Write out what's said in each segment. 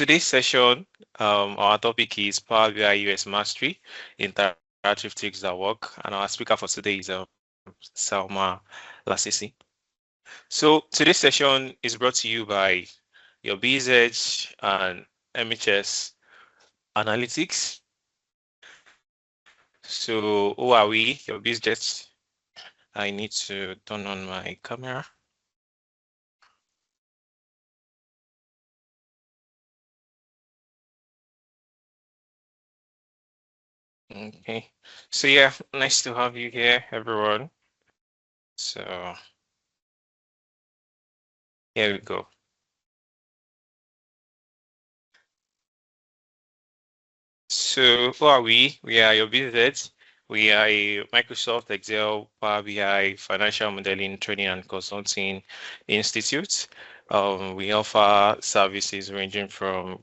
today's session, our topic is Power BI US Mastery, interactive tricks that work, and our speaker for today is Salmah Lasisi. So today's session is brought to you by your BZ and MHS Analytics. So who are we? Your BZ. I need to turn on my camera. Okay. So yeah, nice to have you here, everyone. So here we go. So who are we? We are your BZ. We are a Microsoft Excel, Power BI, financial modeling, training and consulting institute. We offer services ranging from,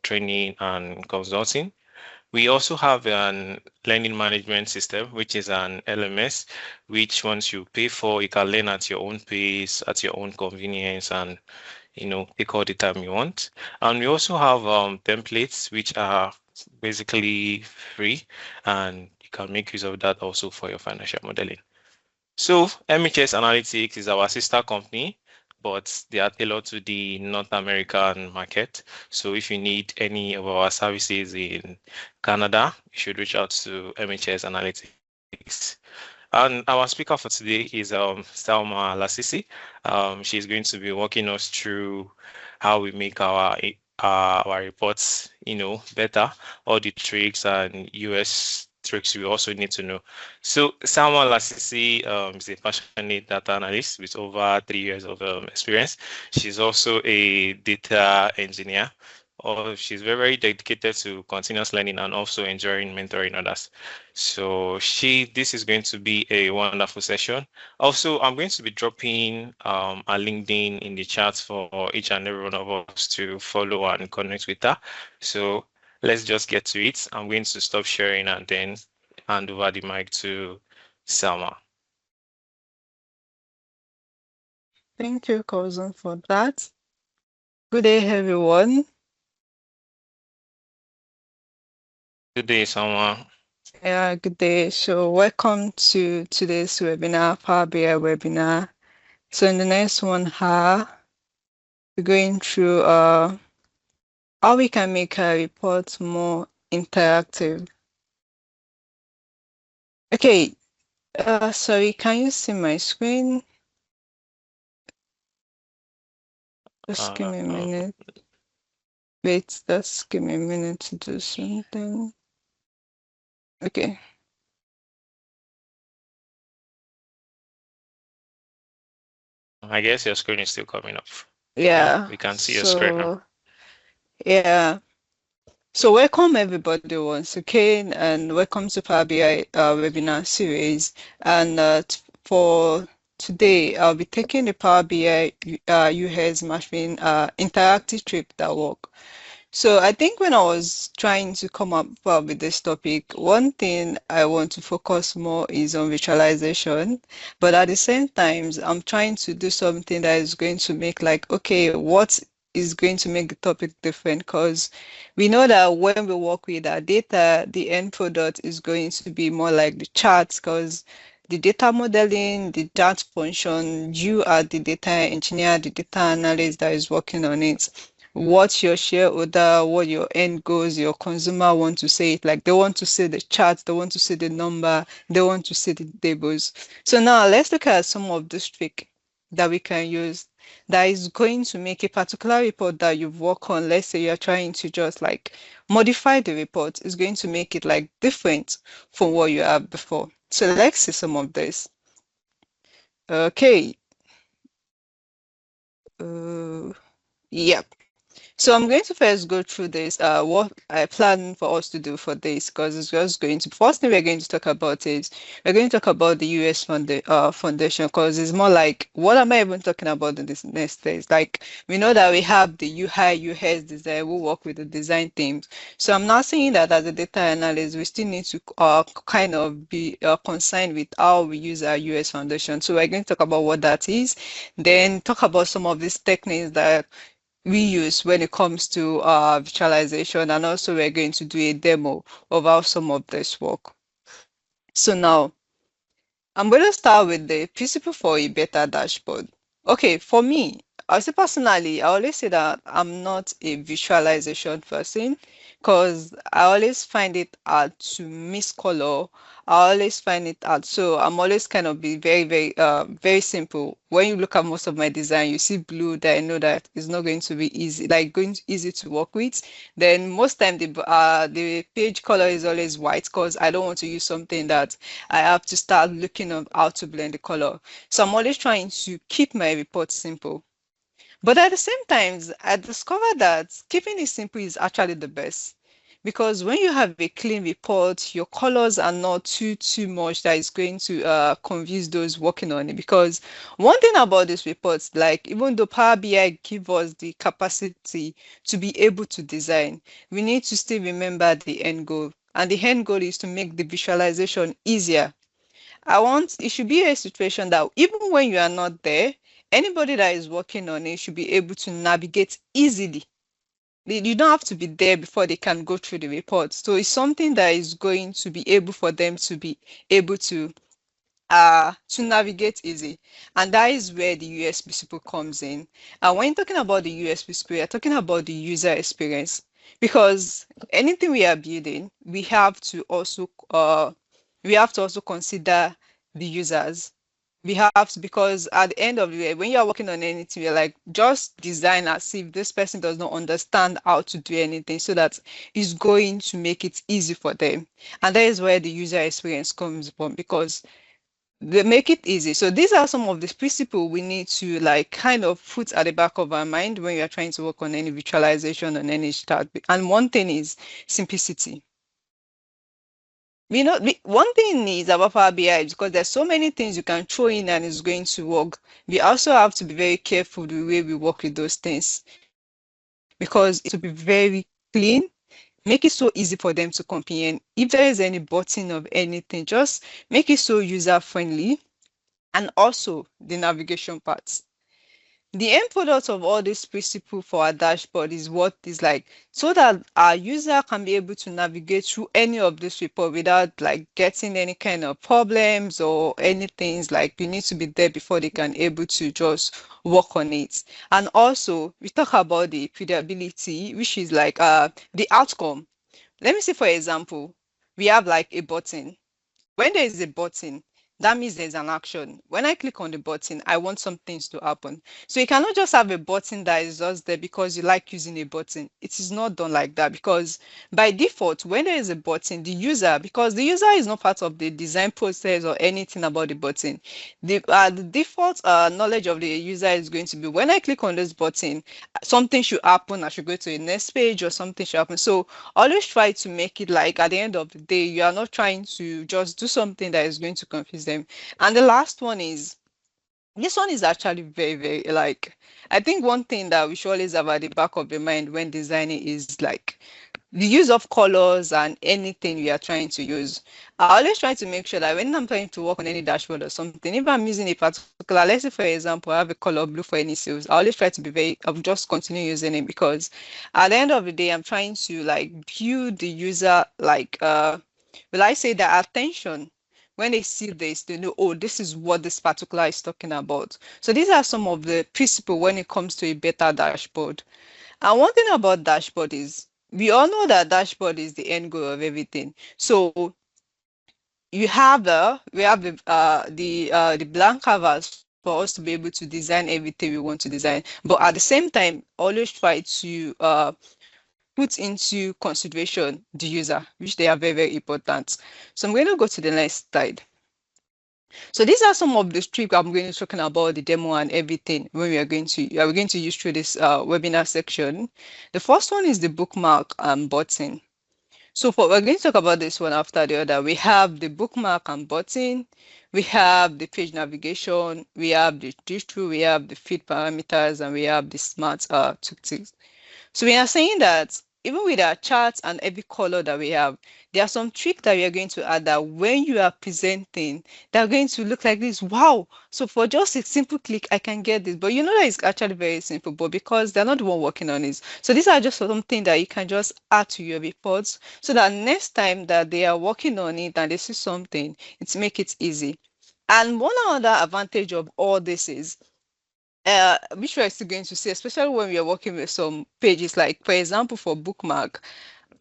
training and consulting. We also have an learning management system, which is an LMS, which once you pay for, you can learn at your own pace, at your own convenience, and take all the time you want. And we also have templates, which are basically free, and you can make use of that also for your financial modeling. So MHS Analytics is our sister company, but they are tailored to the North American market. So if you need any of our services in Canada, you should reach out to MHS Analytics. And our speaker for today is Salmah Lasisi. She's going to be walking us through how we make our reports, better, all the tricks and US tricks we also need to know. So Salmah Lasisi is a passionate data analyst with over 3 years of experience. She's also a data engineer. She's very, very dedicated to continuous learning and also enjoying mentoring others. So this is going to be a wonderful session. Also, I'm going to be dropping a LinkedIn in the chat for each and every one of us to follow and connect with her. So let's just get to it. I'm going to stop sharing and then hand over the mic to Salmah. Thank you, cousin, for that. Good day, everyone. Good day, Salmah. Yeah, good day. So, welcome to today's webinar, Power BI webinar. So, in the next 1 hour, we're going through how we can make our reports more interactive. Okay, sorry, can you see my screen? Just give me a minute. Wait, just give me a minute to do something. Okay. I guess your screen is still coming up. Yeah. We can see your screen now. Yeah. So welcome everybody once again, and welcome to Power BI webinar series. And for today, I'll be taking the Power BI US Machine interactive trip that work. So I think when I was trying to come up with this topic, one thing I want to focus more is on visualization, but at the same time, I'm trying to do something that is going to make like, okay, what is going to make the topic different? Because we know that when we work with our data, the end product is going to be more like the charts, because the data modeling, the data function, you are the data engineer, the data analyst that is working on it. What your shareholder, what your end goals, your consumer want to say it. Like they want to see the chart, they want to see the number, they want to see the tables. So now let's look at some of this trick that we can use that is going to make a particular report that you've worked on. Let's say you're trying to just like modify the report, is going to make it like different from what you have before. So let's see some of this. Okay. Yep. So I'm going to first go through this, what I plan for us to do for this, because it's just going to, first thing we're going to talk about is, we're going to talk about the US foundation, because it's more like, what am I even talking about in this next phase? Like, we know that we have the UI, UX design, we work with the design teams. So I'm not saying that as a data analyst, we still need to kind of be concerned with how we use our US foundation. So we're going to talk about what that is, then talk about some of these techniques that we use when it comes to visualization, and also we're going to do a demo of how some of this work. So now I'm going to start with the principle for a better dashboard. Okay, for me, I say personally, I always say that I'm not a visualization person because I always find it hard to miss color. I always find it hard. So I'm always kind of be very simple. When you look at most of my design, you see blue that I know that is not going to be easy, like easy to work with. Then most time the page color is always white because I don't want to use something that I have to start looking at how to blend the color. So I'm always trying to keep my report simple. But at the same time, I discovered that keeping it simple is actually the best. Because when you have a clean report, your colors are not too much that is going to confuse those working on it. Because one thing about these reports, like even though Power BI give us the capacity to be able to design, we need to still remember the end goal. And the end goal is to make the visualization easier. It should be a situation that even when you are not there, anybody that is working on it should be able to navigate easily. You don't have to be there before they can go through the report. So it's something that is going to be able for them to be able to navigate easy. And that is where the US principle comes in. And when you're talking about the US principle, you're talking about the user experience. Because anything we are building, we have to also consider the users. We have to, because at the end of the day, when you are working on anything, you're like, just design as if this person does not understand how to do anything so that it's going to make it easy for them. And that is where the user experience comes from, because they make it easy. So these are some of the principles we need to like kind of put at the back of our mind when we are trying to work on any visualization on any chart. And one thing is simplicity. One thing is about Power BI is because there's so many things you can throw in and it's going to work. We also have to be very careful the way we work with those things, because it to be very clean, make it so easy for them to comprehend. If there is any button of anything, just make it so user friendly, and also the navigation part. The end product of all this principle for our dashboard is what is like, so that our user can be able to navigate through any of this report without like getting any kind of problems or anything. Like you need to be there before they can able to just work on it. And also we talk about the predictability, which is like the outcome. Let me say, for example, we have like a button. When there is a button, that means there's an action. When I click on the button, I want some things to happen. So you cannot just have a button that is just there because you like using a button. It is not done like that, because by default, when there is a button, because the user is not part of the design process or anything about the button, the default knowledge of the user is going to be, when I click on this button, something should happen. I should go to the next page or something should happen. So always try to make it like at the end of the day, you are not trying to just do something that is going to confuse them. And the last one is, this one is actually very like, I think one thing that we should always have at the back of the mind when designing is like the use of colors and anything we are trying to use. I always try to make sure that when I'm trying to work on any dashboard or something, if I'm using a particular, let's say for example, I have a color blue for any sales, I always try to I'll just continue using it, because at the end of the day, I'm trying to like build the user like, will I say, their attention. When they see this, they know, oh, this is what this particular is talking about. So these are some of the principles when it comes to a better dashboard. And one thing about dashboard is, we all know that dashboard is the end goal of everything. So we have the blank canvas for us to be able to design everything we want to design. But at the same time, always try to put into consideration the user, which they are very important. So I'm going to go to the next slide. So these are some of the strips I'm going to be talking about, the demo and everything, when we're going to use through this webinar section. The first one is the bookmark button. So we're going to talk about this one after the other. We have the bookmark and button, we have the page navigation, we have the distro, we have the feed parameters, and we have the smart tooltips. So we are saying that even with our charts and every color that we have, there are some tricks that we are going to add that when you are presenting, they're going to look like this. Wow. So for just a simple click, I can get this. But you know that it's actually very simple, but because they're not the one working on it. So these are just something that you can just add to your reports so that next time that they are working on it and they see something, it's make it easy. And one other advantage of all this is which we're still going to see, especially when we are working with some pages, like for example, for bookmark.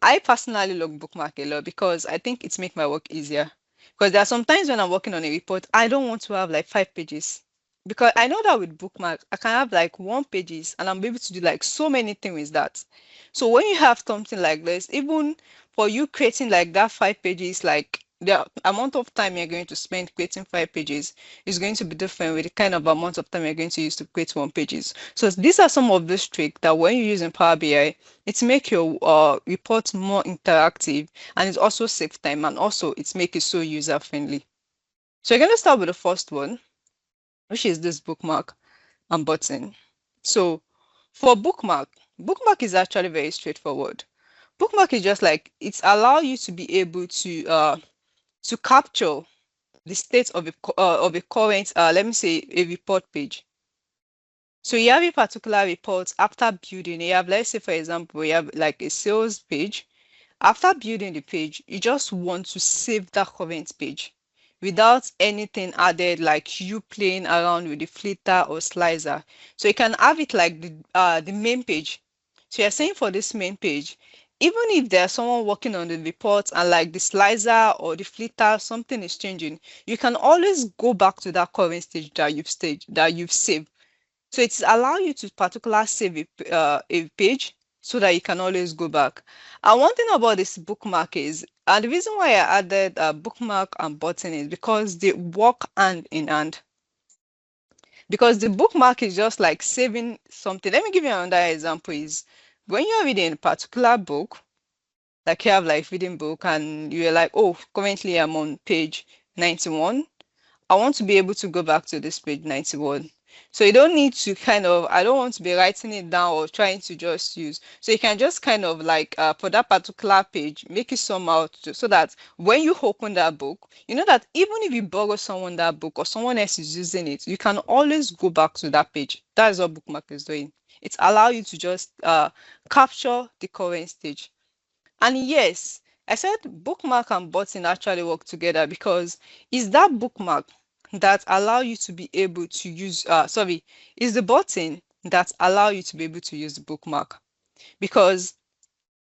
I personally love bookmark a lot because I think it's make my work easier. Because there are some times when I'm working on a report, I don't want to have like 5 pages. Because I know that with bookmark, I can have like 1 pages and I'm able to do like so many things with that. So when you have something like this, even for you creating like that 5 pages, like the amount of time you're going to spend creating 5 pages is going to be different with the kind of amount of time you're going to use to create 1 pages. So these are some of those tricks that when you use in Power BI, it make your report more interactive and it also save time and also it make it so user friendly. So you're going to start with the first one, which is this bookmark and button. So for bookmark, bookmark is actually very straightforward. Bookmark is just like it allow you to be able to capture the state of a current let me say a report page. So you have a particular report after building. You have, let's say for example, you have like a sales page. After building the page, you just want to save that current page without anything added, like you playing around with the flitter or slicer. So you can have it like the main page. So you're saying for this main page, even if there's someone working on the report and like the slicer or the flitter, something is changing, you can always go back to that current stage that you've saved. So it's allow you to particular save a page so that you can always go back. And one thing about this bookmark is, and the reason why I added a bookmark and button is because they work hand in hand. Because the bookmark is just like saving something. Let me give you another example is when you're reading a particular book, like you have like reading book and you're like, oh, currently I'm on page 91. I want to be able to go back to this page 91. So you don't need to kind of, I don't want to be writing it down or trying to just use. So you can just kind of like for that particular page, make it somehow so that when you open that book, you know that even if you borrow someone that book or someone else is using it, you can always go back to that page. That is what bookmark is doing. It allows you to just capture the current stage. And yes, I said bookmark and button actually work together because it's that bookmark that allow you to be able to use sorry, is the button that allow you to be able to use the bookmark. Because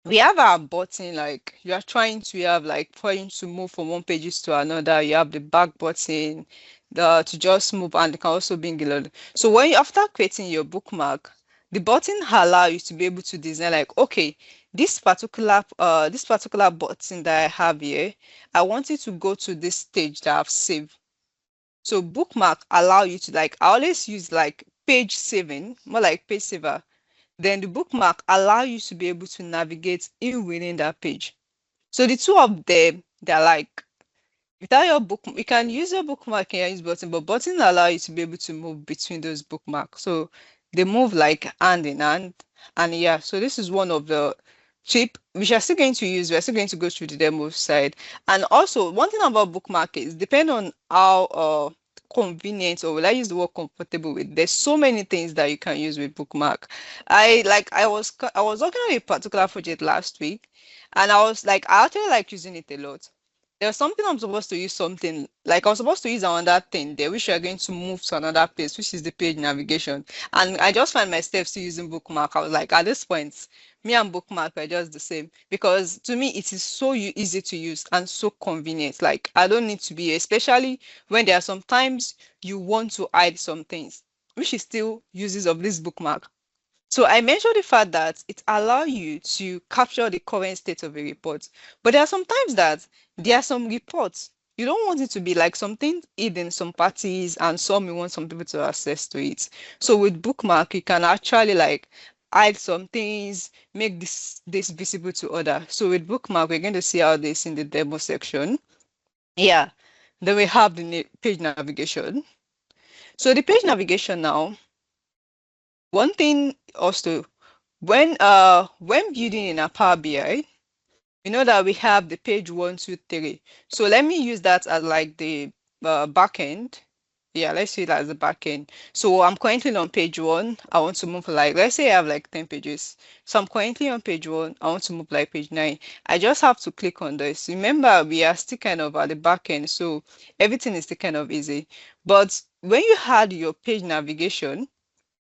we have our button, like you are trying to have like trying to move from one pages to another. You have the back button, the to just move, and it can also be load. So when you after creating your bookmark, the button allow you to be able to design like, okay, this particular button that I have here, I want it to go to this stage that I've saved. So bookmark allow you to like, I always use like page saving, more like page saver. Then the bookmark allow you to be able to navigate in within that page. So the two of them, they're like, without your book, you can use your bookmark and use button, but button allow you to be able to move between those bookmarks. So they move like hand in hand. And yeah, so this is one of the chip which are still going to use. We're still going to go through the demo side. And also one thing about bookmark is depending on how convenient, or will I use the word comfortable with, there's so many things that you can use with bookmark. I was working on a particular project last week and I was like, I actually like using it a lot. There's something I'm supposed to use something like I was supposed to use another thing there, which we are going to move to another page, which is the page navigation. And I just find myself still using bookmark. I was like, at this point, me and bookmark are just the same because to me it is so easy to use and so convenient. Like I don't need to be, especially when there are sometimes you want to hide some things, which is still uses of this bookmark. So I mentioned the fact that it allows you to capture the current state of a report. But there are sometimes that there are some reports you don't want it to be like something hidden, some parties, and some you want some people to access to it. So with bookmark, you can actually like hide some things, make this visible to others. So with bookmark, we're going to see how this in the demo section. Yeah. Then we have the page navigation. So the page navigation now, one thing also When building in a Power BI, you know that we have the page 1, 2, 3. So let me use that as like the backend. Yeah, let's see it as the backend. So I'm currently on page 1. I want to move like, let's say I have like 10 pages. So I'm currently on page 1. I want to move like page 9. I just have to click on this. Remember, we are still kind of at the backend, so everything is still kind of easy. But when you had your page navigation,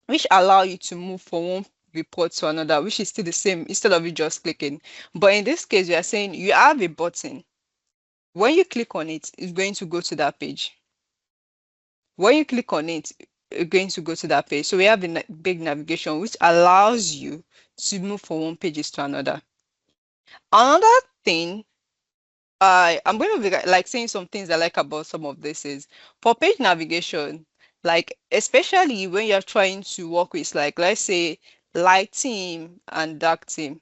which allow you to move from one report to another, which is still the same instead of you just clicking. But in this case, you are saying you have a button. When you click on it, it's going to go to that page. When you click on it, it's going to go to that page. So we have the big navigation, which allows you to move from one page to another. Another thing, I'm going to be like saying some things I like about some of this is for page navigation, like especially when you're trying to work with like let's say light theme and dark theme.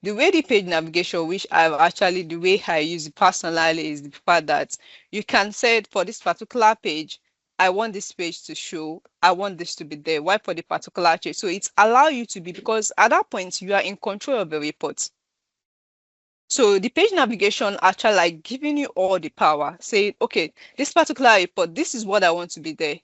The way the page navigation, which I've actually the way I use it personally is the fact that you can say for this particular page, I want this page to show, I want this to be there. Why for the particular page? So it's allow you to be because at that point you are in control of the report. So the page navigation actually like giving you all the power, saying, okay, this particular report, this is what I want to be there.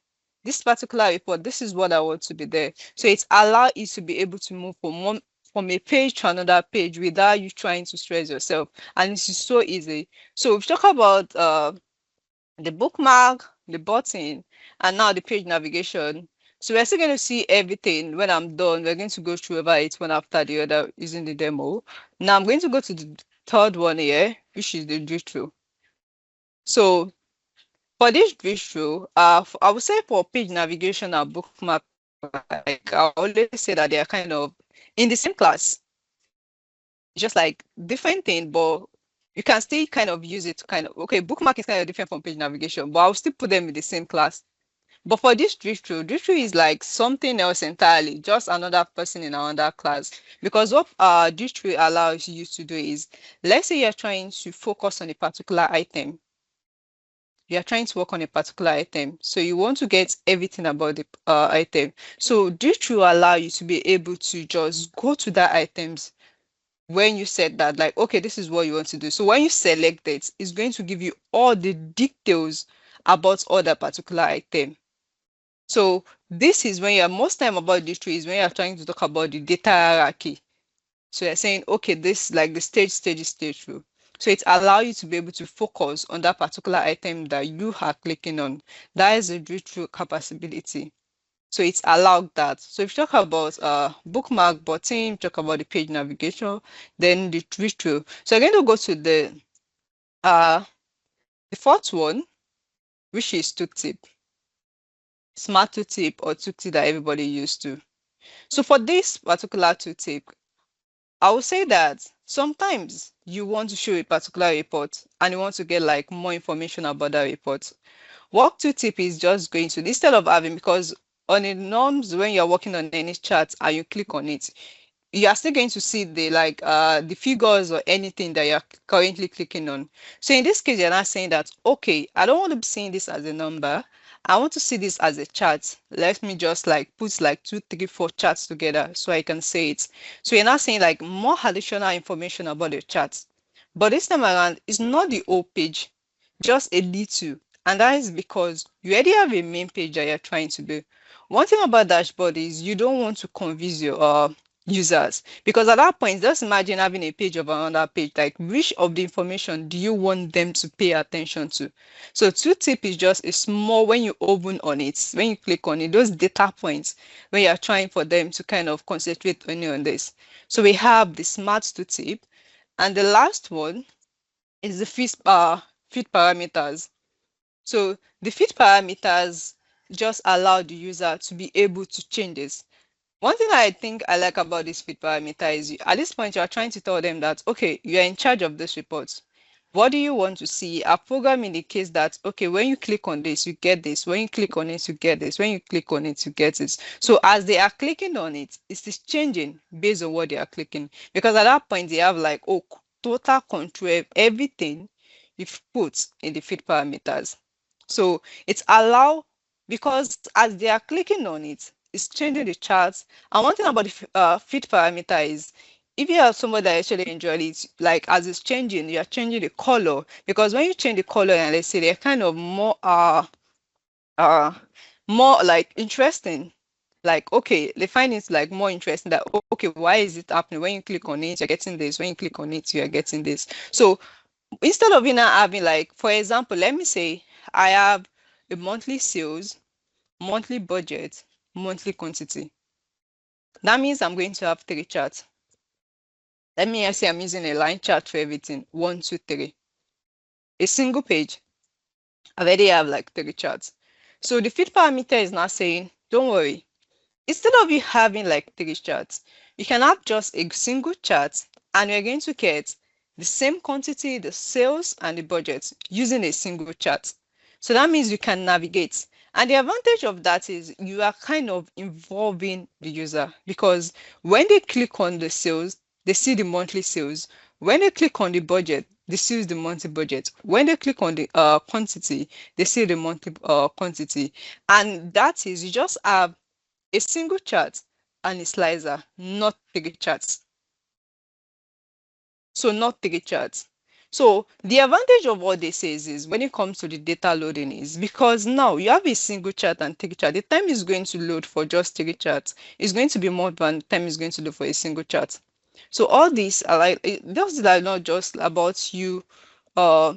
This particular report, this is what I want to be there. So it's allow you to be able to move from a page to another page without you trying to stress yourself. And this is so easy. So we've talked about the bookmark, the button, and now the page navigation. So we're still going to see everything when I'm done. We're going to go through over it one after the other using the demo. Now I'm going to go to the third one here, which is the drill through. So for this drill through, I would say for page navigation and bookmark, like I always say that they are kind of in the same class, just like different thing, but you can still kind of use it to kind of okay, bookmark is kind of different from page navigation, but I'll still put them in the same class. But for this drift through is like something else entirely, just another person in another class. Because what drift through allows you to do is, let's say you're trying to focus on a particular item. You're trying to work on a particular item. So you want to get everything about the item. So drift through allow you to be able to just go to that items when you said that, like, okay, this is what you want to do. So when you select it, it's going to give you all the details about all that particular item. So this is when you're most time about this tree is when you're trying to talk about the data hierarchy. So you're saying, okay, this like the stage through. So it allows you to be able to focus on that particular item that you are clicking on. That is the drill through capability. So it's allowed that. So if you talk about bookmark button, talk about the page navigation, then the drill through. So I'm going to go to uh the fourth one, which is tooltip, smart tooltip or tooltip that everybody used to. So for this particular tooltip, I would say that sometimes you want to show a particular report and you want to get like more information about that report. What tooltip is just going to, instead of having, because on the norms when you're working on any chart and you click on it, you are still going to see the like the figures or anything that you're currently clicking on. So in this case, you're not saying that, okay, I don't want to be seeing this as a number. I want to see this as a chart. Let me just like put like 2, 3, 4 charts together so I can see it. So you're not saying like more additional information about the charts. But this time around, it's not the whole page, just a little. And that is because you already have a main page that you're trying to do. One thing about dashboard is you don't want to confuse your users, because at that point just imagine having a page of another page, like which of the information do you want them to pay attention to? So tooltip is just a small, when you open on it, when you click on it, those data points when you're trying for them to kind of concentrate only on this. So we have the smart tooltip, and the last one is the fit parameters. So the fit parameters just allow the user to be able to change this. One thing I think I like about this fit parameter is at this point you are trying to tell them that, okay, you are in charge of this report. What do you want to see? A program indicates that, okay, when you click on this, you get this. When you click on it, you get this. When you click on it, you get it. So as they are clicking on it, it is changing based on what they are clicking. Because at that point, they have like, oh, total control of everything you've put in the fit parameters. So it's allow, because as they are clicking on it, it's changing the charts. And one thing about the fit parameter is if you have somebody that actually enjoy it, like as it's changing, you are changing the color, because when you change the color and let's say they're kind of uh more like interesting, like okay, they find it like more interesting that okay, why is it happening? When you click on it, you're getting this. When you click on it, you're getting this. So instead of you now having, like, for example, let me say I have a monthly sales, monthly budget, monthly quantity. That means I'm going to have three charts. Let me say I'm using a line chart for everything. One, two, three. A single page. I already have like three charts. So the feed parameter is now saying, don't worry. Instead of you having like three charts, you can have just a single chart and you're going to get the same quantity, the sales, and the budget using a single chart. So that means you can navigate. And the advantage of that is you are kind of involving the user, because when they click on the sales, they see the monthly sales. When they click on the budget, they see the monthly budget. When they click on the quantity, they see the monthly quantity. And that is, you just have a single chart and a slicer, not three charts. So not three charts. So the advantage of what this is when it comes to the data loading is because now you have a single chart and three chart. The time is going to load for just three charts is going to be more than the time is going to load for a single chart. So all these are like, those are not just about you uh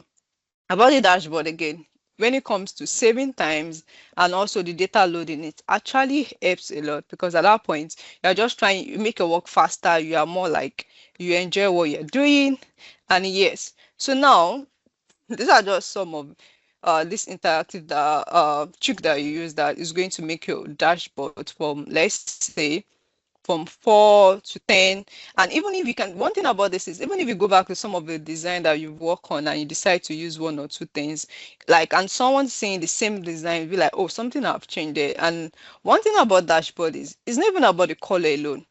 about the dashboard again. When it comes to saving times and also the data loading, it actually helps a lot, because at that point you're just trying, you make your work faster, you are more like, you enjoy what you're doing. And yes, so now these are just some of this interactive trick that you use that is going to make your dashboard from, let's say, from 4 to 10. And even if you can, one thing about this is, even if you go back to some of the design that you work on and you decide to use one or two things, like, and someone seeing the same design, you'll be like, oh, something have changed there. And one thing about dashboard is, it's not even about the color alone.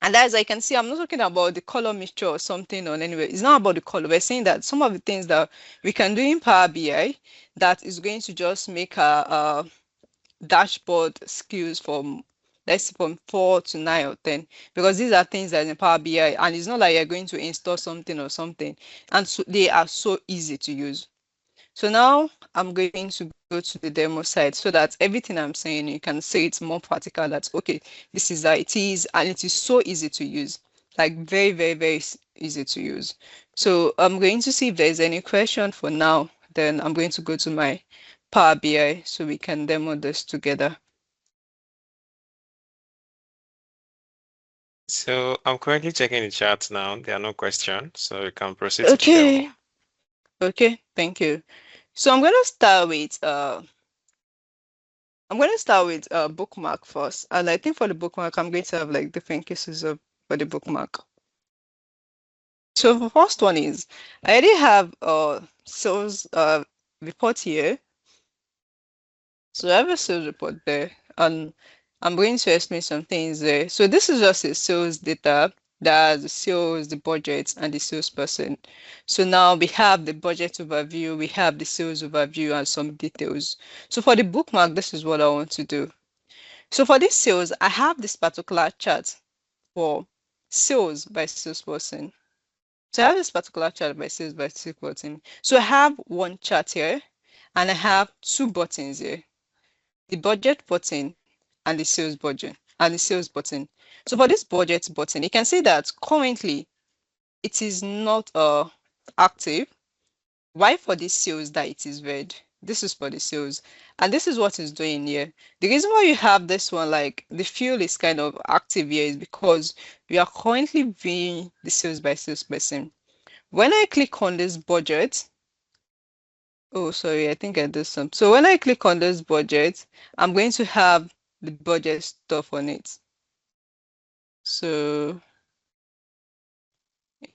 And as I can see, I'm not talking about the color mixture or something on anywhere. It's not about the color. We're saying that some of the things that we can do in Power BI that is going to just make our dashboard skills from, let's say, from 4 to 9 or 10, because these are things that in Power BI, and it's not like you're going to install something or something, and so they are so easy to use. So now I'm going to go to the demo site so that everything I'm saying, you can say it's more practical, that okay, this is how it is, and it is so easy to use, like very, very, very easy to use. So I'm going to see if there's any question for now, then I'm going to go to my Power BI so we can demo this together. So I'm currently checking the chat now. There are no questions, so you can proceed to the demo. Okay. Okay, thank you. So I'm gonna start with bookmark first. And I think for the bookmark, I'm going to have like different cases of for the bookmark. So the first one is, I already have sales report here. So I have a sales report there, and I'm going to explain some things there. So this is just a sales data. That's the sales, the budget, and the salesperson. So now we have the budget overview, we have the sales overview, and some details. So for the bookmark, this is what I want to do. So for this sales, I have this particular chart for sales by salesperson. So I have this particular chart by sales by salesperson. So I have one chart here, and I have two buttons here, the budget button and the sales budget and the sales button. So for this budget button, you can see that currently it is not active. Why? For this sales that it is red. This is for the sales, and this is what it's doing here. The reason why you have this one, like the field is kind of active here, is because we are currently viewing the sales by salesperson. When I click on this budget, oh, sorry, I think I did some. So when I click on this budget, I'm going to have the budget stuff on it. So,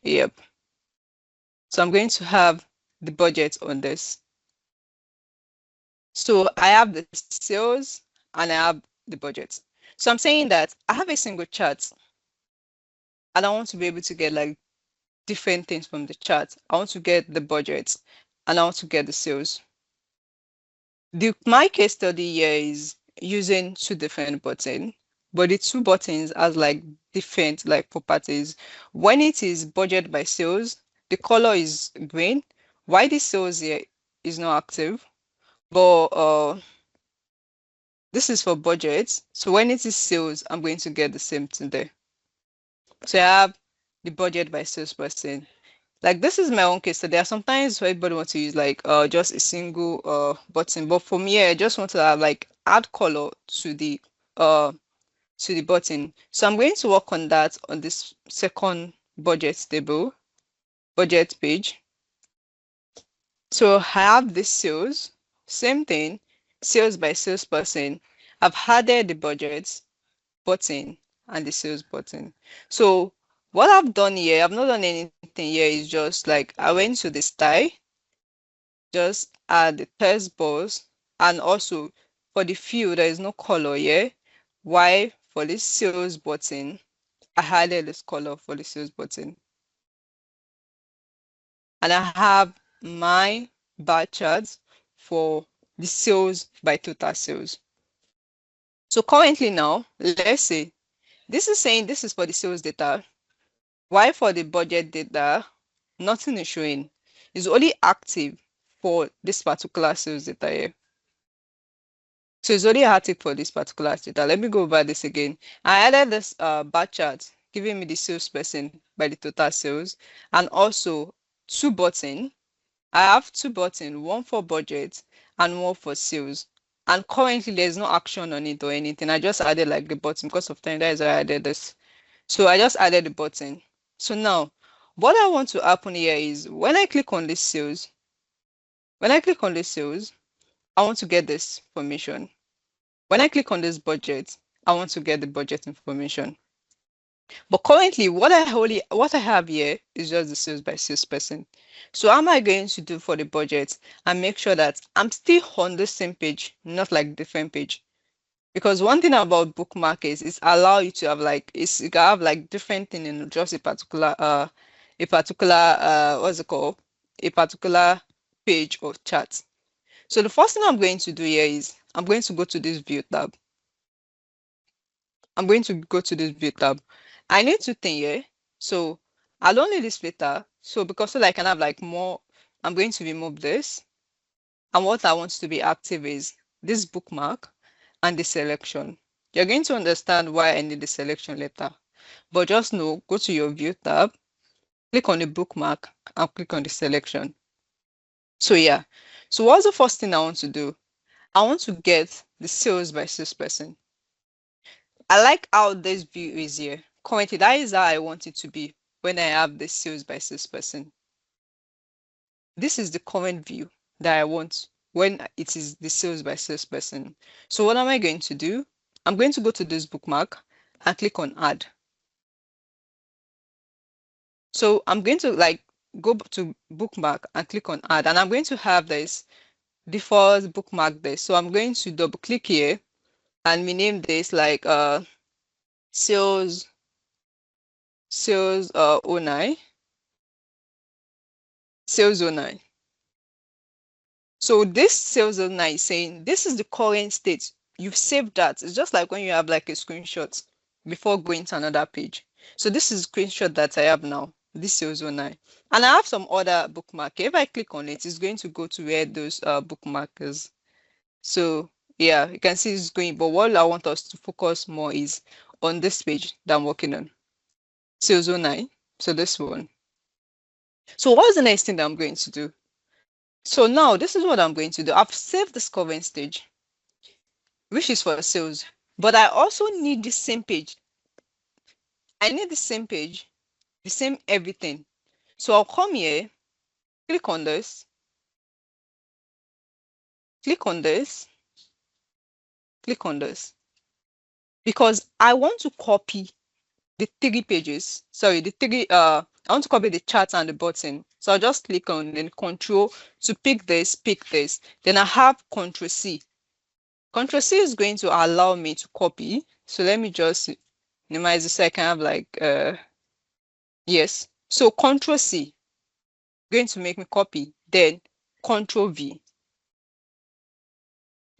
yep. So I'm going to have the budget on this. So I have the sales and I have the budget. So I'm saying that I have a single chart and I want to be able to get like different things from the chart. I want to get the budget and I want to get the sales. My case study here is using two different buttons, but the two buttons has like different like properties. When it is budget by sales, the color is green. Why the sales here is not active, but this is for budget. So when it is sales, I'm going to get the same thing there. So I have the budget by salesperson. Like this is my own case. So there are sometimes where everybody wants to use like just a single button, but for me, I just want to have like add color uh to the button. So I'm going to work on that on this second budget table, budget page. So I have this sales, same thing, sales by salesperson. I've added the budget button and the sales button. So what I've done here, I've not done anything here, is just like I went to the style, just add the text box, and also for the field there is no color here. Why for this sales button I added this color for the sales button, and I have my bar chart for the sales by total sales. So currently now, let's say this is saying this is for the sales data. Why for the budget data, nothing is showing. It's only active for this particular sales data here. So it's only active for this particular data. Let me go over this again. I added this bar chart giving me the salesperson by the total sales, and also two buttons. I have two buttons, one for budget and one for sales. And currently there's no action on it or anything. I just added like the button because of time. That is why I added this. So I just added the button. So now what I want to happen here is when I click on this sales, I want to get this information. When I click on this budget, I want to get the budget information. But currently, what I have here is just the sales by salesperson. So how am I going to do for the budget and make sure that I'm still on the same page, not like different page? Because one thing about bookmark is it's allow you to have like you can have like different thing in just a particular what's it called, a particular page or chart. So the first thing I'm going to do here is I'm going to go to this view tab. I'm going to go to this view tab. I need to think here. So I'll only this later. So because so that I can have like more, I'm going to remove this. And what I want to be active is this bookmark and the selection. You're going to understand why I need the selection later. But just know, go to your view tab, click on the bookmark and click on the selection. So yeah. So what's the first thing I want to do? I want to get the sales by salesperson. I like how this view is here. Currently, that is how I want it to be when I have the sales by salesperson. This is the current view that I want when it is the sales by salesperson. So what am I going to do? I'm going to go to this bookmark and click on add. So I'm going to like go to bookmark and click on add, and I'm going to have this default bookmark there. So I'm going to double click here and rename this like sales 09, sales 09. So this sales 09 is saying this is the current state. You've saved that. It's just like when you have like a screenshot before going to another page. So this is a screenshot that I have now, this sales 09. And I have some other bookmark. If I click on it, it's going to go to where those bookmarkers. So yeah, you can see it's going, but what I want us to focus more is on this page that I'm working on. Sales 09. So this one. So what's the next thing that I'm going to do? So now this is what I'm going to do. I've saved this current stage, which is for sales, but I also need the same page. I need the same page, the same everything. So I'll come here, click on this, click on this, click on this, because I want to copy the three pages. Sorry, the three, I want to copy the chart and the button. So I'll just click on then control to pick this, Then I have control C. Control C is going to allow me to copy. So let me just minimize this so I can have like, yes. So control C, going to make me copy. Then control V.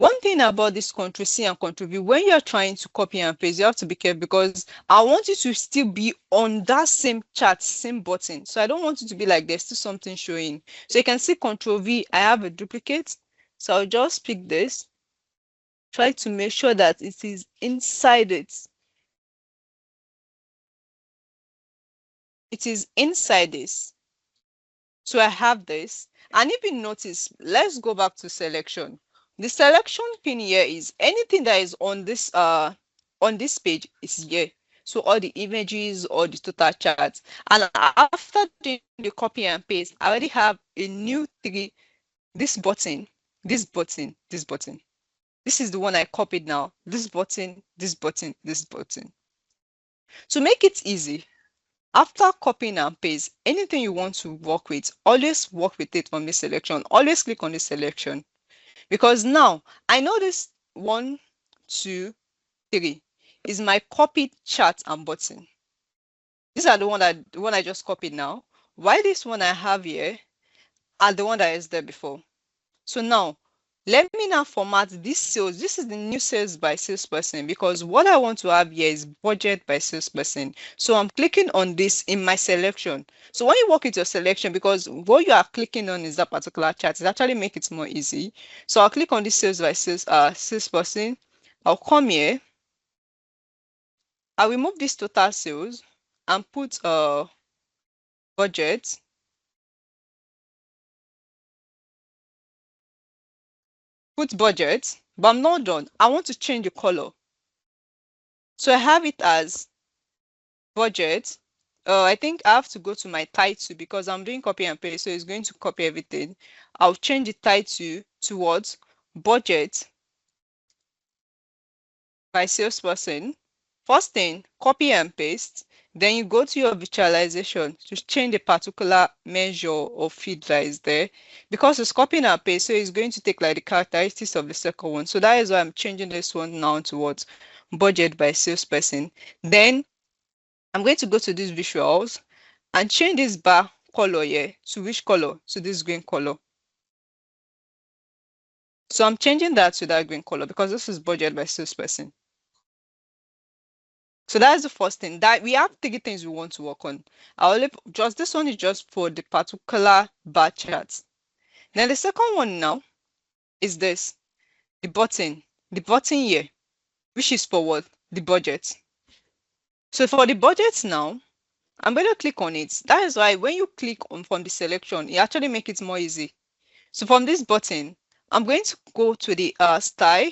One thing about this Ctrl C and Ctrl V, when you're trying to copy and paste, you have to be careful because I want you to still be on that same chart, same button. So I don't want it to be like there's still something showing. So you can see Ctrl V, I have a duplicate. So I'll just pick this, try to make sure that it is inside it. It is inside this. So I have this. And if you notice, let's go back to selection. The selection pin here is anything that is on this page is here. So all the images or the total chart. And after doing the copy and paste, I already have a new three, this button, this button, this button. This is the one I copied now. This button, this button, this button. To make it easy, after copying and paste, anything you want to work with, always work with it on this selection. Always click on this selection. Because now I know this 1, 2, 3 is my copied chart and button. These are the one I just copied now. While this one I have here are the one that is there before. So now let me now format this sales. This is the new sales by salesperson because what I want to have here is budget by salesperson. So I'm clicking on this in my selection. So when you work with your selection, because what you are clicking on is that particular chart, it actually make it more easy. So I'll click on this sales by salesperson. I'll come here. I'll remove this total sales and put budget. Put budget, but I'm not done. I want to change the color. So I have it as budget. I think I have to go to my title because I'm doing copy and paste, so it's going to copy everything. I'll change the title towards budget by salesperson. First thing, copy and paste. Then you go to your visualization to change the particular measure or field that is there. Because it's copying and paste, so it's going to take like the characteristics of the second one. So that is why I'm changing this one now towards budget by salesperson. Then I'm going to go to these visuals and change this bar color here to which color? To this green color. So I'm changing that to that green color because this is budget by salesperson. So that's the first thing. That we have three things we want to work on. Just this one is just for the particular bar chart. Then the second one now is this, the button here, which is for what? The budget. So for the budget now, I'm going to click on it. That is why when you click on from the selection, it actually makes it more easy. So from this button, I'm going to go to the style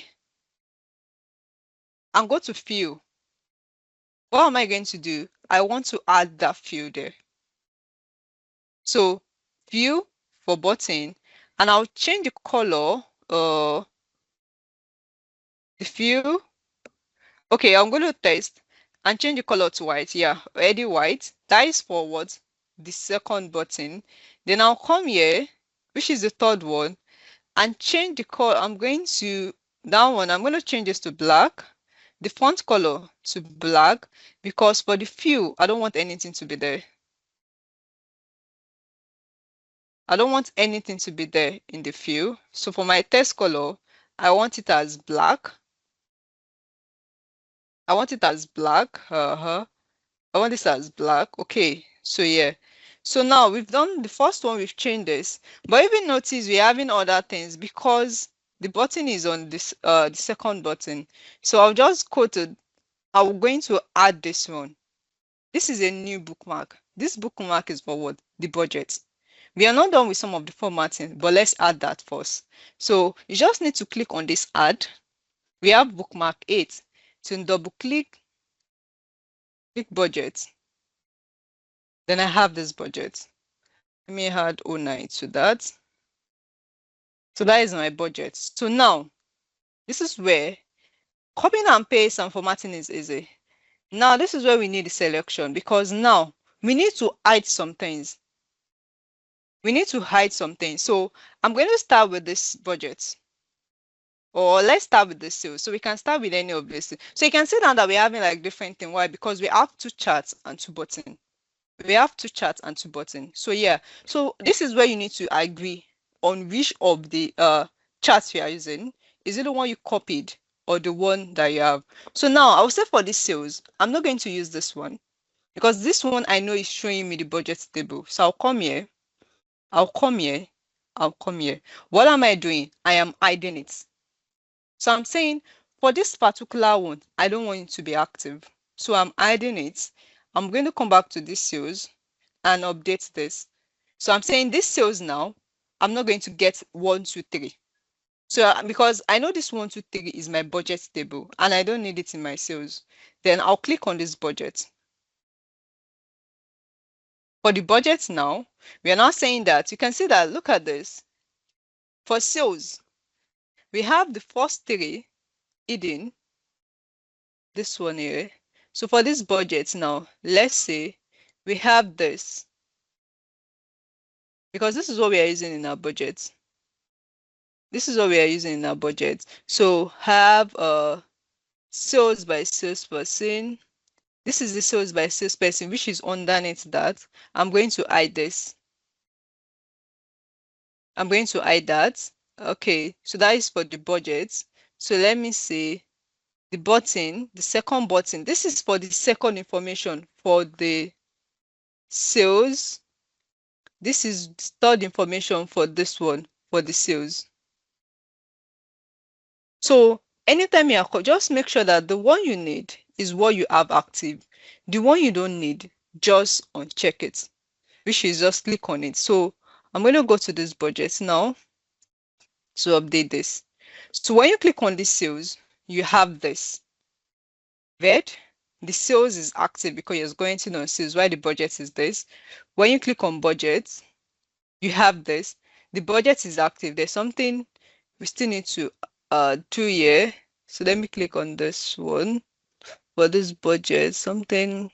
and go to fill. What am I going to do? I want to add that fill there. So fill for button, and I'll change the color. The fill. Okay, I'm going to test and change the color to white. Yeah, already white. That is for what? The second button. Then I'll come here, which is the third one, and change the color. I'm going to that one. I'm going to change this to black. The font color to black because for the fill, I don't want anything to be there. I don't want anything to be there in the fill. So for my text color, I want it as black. I want it as black. I want this as black. Okay. So yeah. So now we've done the first one, we've changed this. But even notice we're having other things because the button is on this the second button. So I'll just go to I'm going to add this one. This is a new bookmark. This bookmark is for what? The budget. We are not done with some of the formatting, but let's add that first. So you just need to click on this add. We have bookmark 8. To double click budget. Then I have this budget. Let me add 09 to that. So that is my budget. So now, this is where copying and paste and formatting is easy. Now, this is where we need the selection because now we need to hide some things. We need to hide something. So I'm going to start with this budget. Or let's start with the sales. So we can start with any of this. So you can see now that we're having like different thing. Why? Because we have two charts and two buttons. We have two charts and two buttons. So yeah. So this is where you need to agree on which of the charts you are using. Is it the one you copied or the one that you have? So now I'll say for this sales, I'm not going to use this one because this one I know is showing me the budget table. So I'll come here, I'll come here, I'll come here. What am I doing? I am hiding it. So I'm saying for this particular one, I don't want it to be active. So I'm hiding it. I'm going to come back to this sales and update this. So I'm saying this sales now, I'm not going to get 1, 2, 3. So because I know this 1, 2, 3 is my budget table and I don't need it in my sales, then I'll click on this budget. For the budget now, we are now saying that you can see that, look at this. For sales, we have the first 3 hidden, this one here. So for this budget now, let's say we have this because this is what we are using in our budget. This is what we are using in our budget. So have sales by salesperson. This is the sales by salesperson, which is underneath that. I'm going to hide this. I'm going to hide that. Okay, so that is for the budget. So let me see the button, the second button. This is for the second information for the sales. This is third information for this one, for the sales. So anytime you are, just make sure that the one you need is what you have active. The one you don't need, just uncheck it, which is just click on it. So I'm going to go to this budget now to update this. So when you click on this sales, you have this. Red, the sales is active because you're going to know sales, why the budget is this. When you click on budget, you have this. The budget is active. There's something we still need to do here. So let me click on this one for this budget. Something.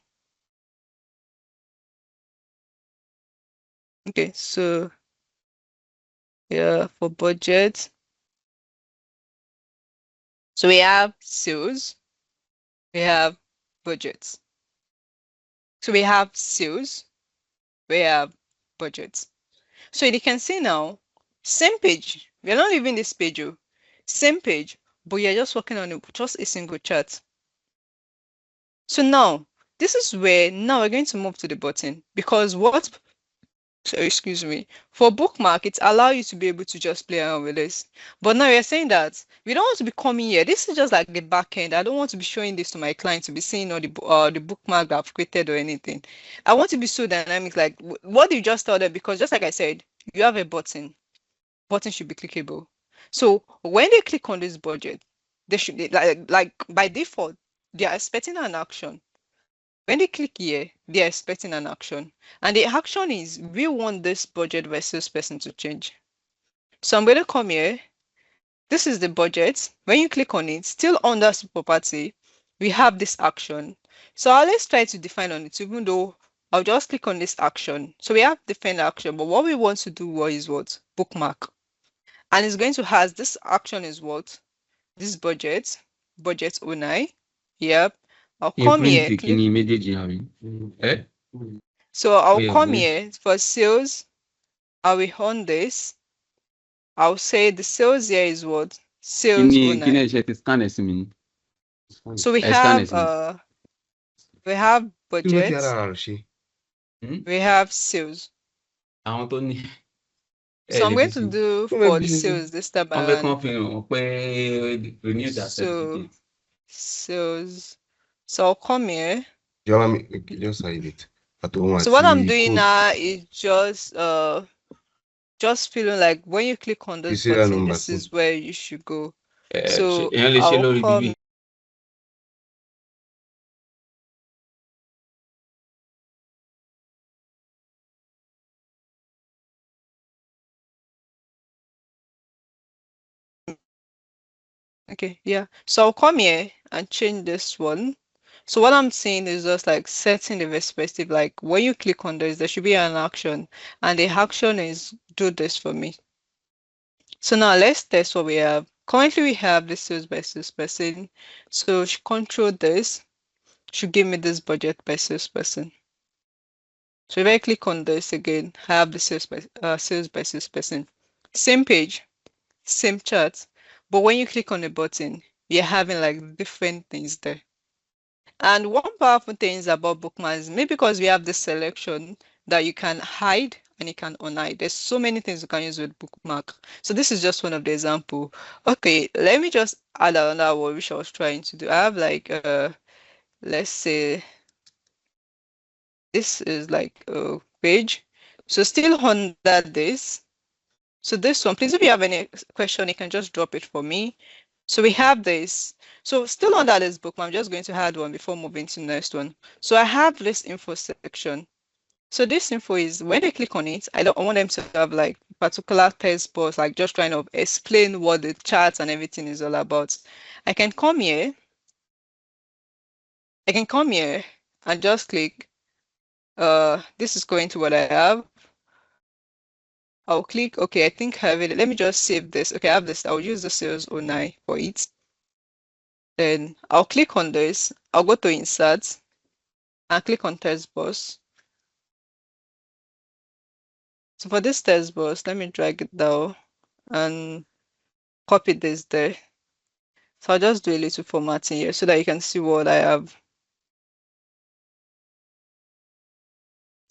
Okay, so yeah, for budget. So we have sales, we have budgets. So we have sales, we have budgets. So you can see now, same page. We are not leaving this page, oh. Same page, but you're just working on just a single chart. So now, this is where now we're going to move to the button because what, so excuse me, for bookmark, it allows you to be able to just play around with this. But now you're saying that we don't want to be coming here. This is just like the back end. I don't want to be showing this to my client to be seeing all the bookmark that I've created or anything. I want to be so dynamic. Like what do you just tell them? Because just like I said, you have a button. Button should be clickable. So when they click on this budget, they should like by default, they are expecting an action. When they click here, they are expecting an action. And the action is we want this budget versus person to change. So I'm going to come here. This is the budget. When you click on it, still under property, we have this action. So let's try to define on it, even though I'll just click on this action. So we have define action, but what we want to do is what? Bookmark. And it's going to has this action is what? This budget owner. Yep. I'll come here, click. So I'll come here for sales. I will on this. I'll say the sales here is what? Sales owner. So we have budget. We have sales. So I'm going to do for the sales this time around. So sales. So I'll come here. So what I'm doing now is just feeling like when you click on this button, this is where you should go. So I'll come. Okay, yeah. So I'll come here and change this one. So what I'm saying is just like setting the perspective, like when you click on this, there should be an action, and the action is do this for me. So now let's test what we have. Currently we have the sales by salesperson. So control this should give me this budget by salesperson. So if I click on this again, I have the sales by salesperson. Same page, same chart, But when you click on a button, you're having like different things there. And one powerful thing is about bookmarks, maybe because we have this selection that you can hide and you can unhide. There's so many things you can use with bookmark. So this is just one of the example. Okay, let me just add another one which I was trying to do. I have like let's say this is like a page. So still under this. So this one, please, if you have any question, you can just drop it for me. So we have this. So still under this bookmark, I'm just going to add one before moving to the next one. So I have this info section. So this info is when they click on it, I want them to have like particular text box, like just trying to explain what the charts and everything is all about. I can come here. I can come here and just click. This is going to what I have. I'll click. Okay, I think I have it. Let me just save this. Okay, I have this. I'll use the sales 09 for it. Then I'll click on this. I'll go to insert and click on text box. So for this text box, let me drag it down and copy this there. So I'll just do a little formatting here so that you can see what I have.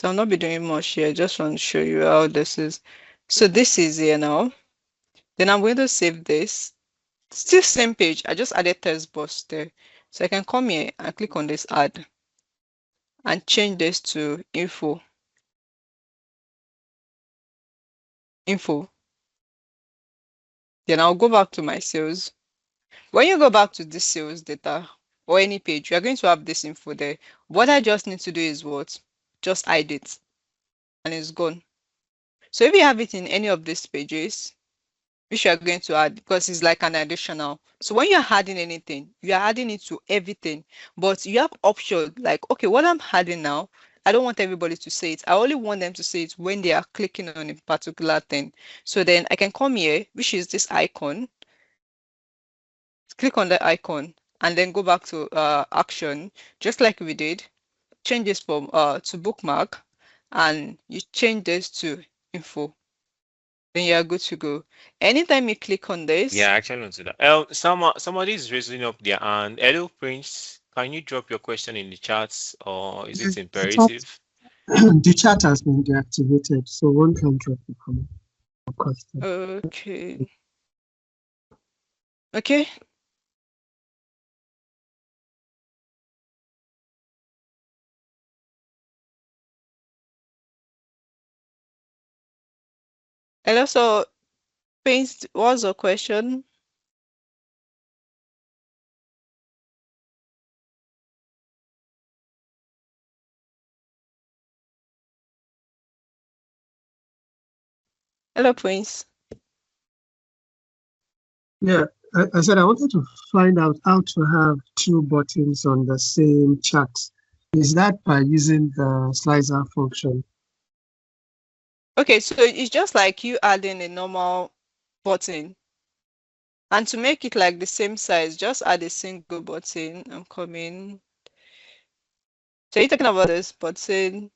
So I'll not be doing much here. Just want to show you how this is. So this is here now. Then I'm going to save this. Still same page. I just added text box there. So I can come here and click on this add and change this to info. Info. Then I'll go back to my sales. When you go back to this sales data or any page, you are going to have this info there. What I just need to do is what? Just hide it and it's gone. So if you have it in any of these pages, which you are going to add because it's like an additional. So when you're adding anything, you are adding it to everything, but you have options like, okay, what I'm adding now, I don't want everybody to see it. I only want them to see it when they are clicking on a particular thing. So then I can come here, which is this icon, click on the icon and then go back to action, just like we did. Change this from to bookmark and you change this to info. Then you are good to go. Anytime you click on this, Yeah, actually onto that. Somebody is raising up their hand. Hello, Prince. Can you drop your question in the chats, or is it I thought imperative? the chat has been deactivated, so one can drop the comment or question. okay. Okay. And also, Prince, what's your question? Hello, Prince. Yeah, I said I wanted to find out how to have two buttons on the same chat. Is that by using the slicer function? Okay, so it's just like you adding a normal button. And to make it like the same size, just add a single button. I'm coming. So you're talking about this button?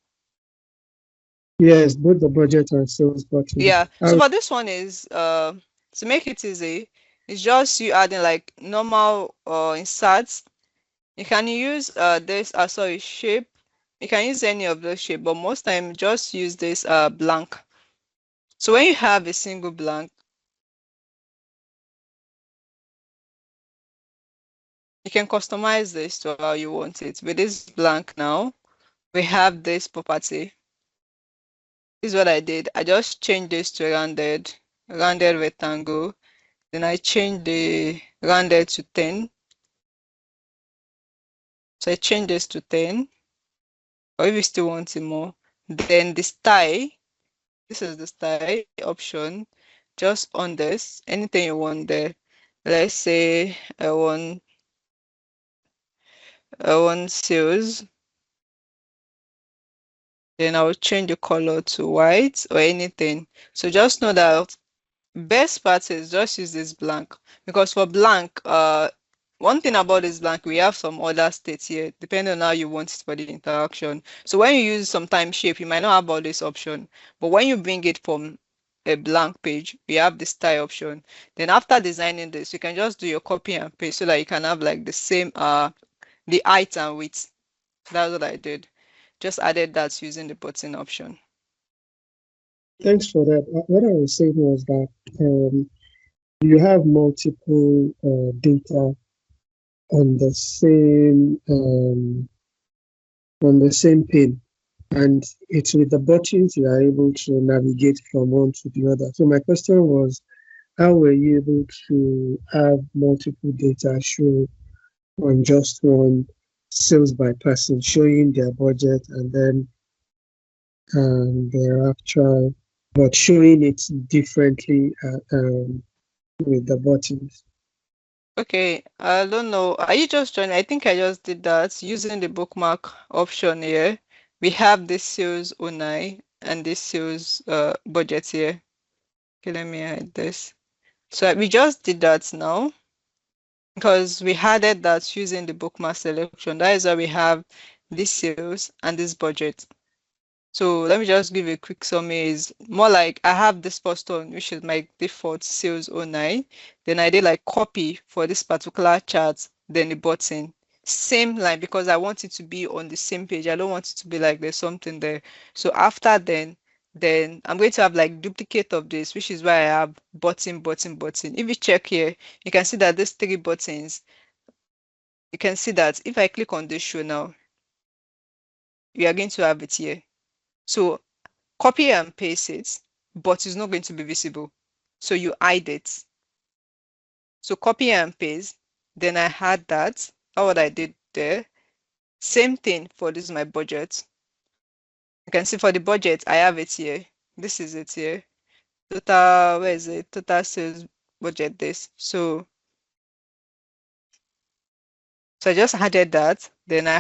Yes, both the budget and sales button. Yeah. So for this one is to make it easy, it's just you adding like normal inserts. You can use this sorry shape. You can use any of those shape, but most time just use this blank. So when you have a single blank, you can customize this to how you want it. With this blank now, we have this property. This is what I did. I just changed this to rounded rectangle. Then I changed the rounded to 10. So I changed this to 10. Or if you still want it more, then the style, this is the style option. Just on this, anything you want there. Let's say I want sales. Then I will change the color to white or anything. So just know that best part is just use this blank because for blank, one thing about this blank, we have some other states here, depending on how you want it for the interaction. So when you use sometimes shape, you might not have all this option, but when you bring it from a blank page, we have the style option. Then after designing this, you can just do your copy and paste so that you can have like the same the height and width. That's what I did. Just added that using the button option. Thanks for that. What I was saying was that you have multiple data on the same pane, and it's with the buttons you are able to navigate from one to the other. So my question was, how were you able to have multiple data show on just one sales by person, showing their budget and then their actual, but showing it differently with the buttons? Okay, I don't know. Are you just joining? I think I just did that using the bookmark option here. We have this sales 09 and this sales budget here. Okay, let me hide this. So we just did that now because we added that using the bookmark selection. That is why we have this sales and this budget. So let me just give a quick summary. Is more like I have this first one, which is my default sales 09. Then I did like copy for this particular chart, then the button. Same line because I want it to be on the same page. I don't want it to be like there's something there. So after then I'm going to have like duplicate of this, which is why I have button, button, button. If you check here, you can see that these three buttons, you can see that if I click on this show now, we are going to have it here. So copy and paste it, but it's not going to be visible. So you hide it. So copy and paste. Then I had that. That's what I did there. Same thing for this my budget. You can see for the budget, I have it here. This is it here. Total, where is it? Total sales budget this. So I just added that. Then I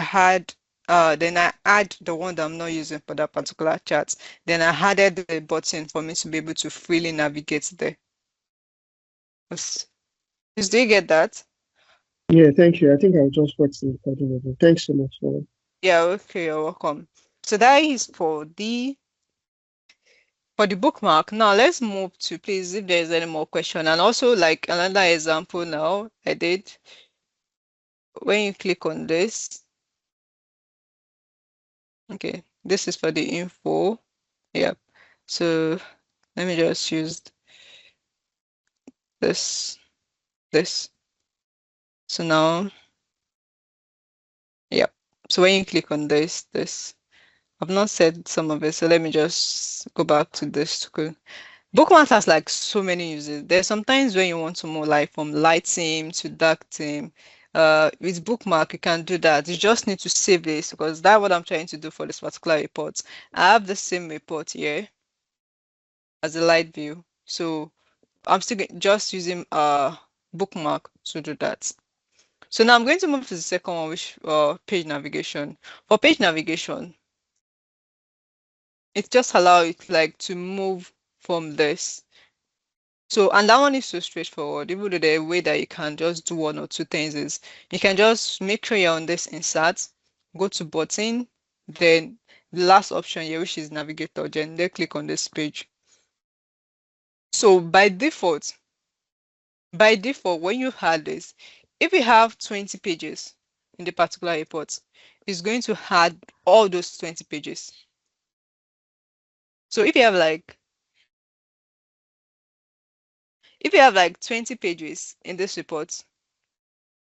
add the one that I'm not using for that particular chart. Then I added the button for me to be able to freely navigate there. Do you get that? Yeah, thank you. I think I'll just watch the recording of it. Thanks so much for it. Yeah, okay, you're welcome. So that is for the bookmark. Now let's move to please if there's any more question. And also like another example now I did when you click on this. Okay, this is for the info. Yep. So let me just use this. So now, yep. So when you click on this, I've not said some of it, so let me just go back to this screen. Bookmarks has like so many uses. There's sometimes when you want to move like from light theme to dark theme. With bookmark, you can do that. You just need to save this because that's what I'm trying to do for this particular report. I have the same report here as a light view. So I'm still just using bookmark to do that. So now I'm going to move to the second one, which page navigation. For page navigation, it just allows it like to move from this. So, and that one is so straightforward. Even though the way that you can just do one or two things is you can just make sure you're on this insert, go to button, then the last option here, which is navigator, then click on this page. So by default, when you had this, if you have 20 pages in the particular report, it's going to add all those 20 pages. So if you have like 20 pages in this report,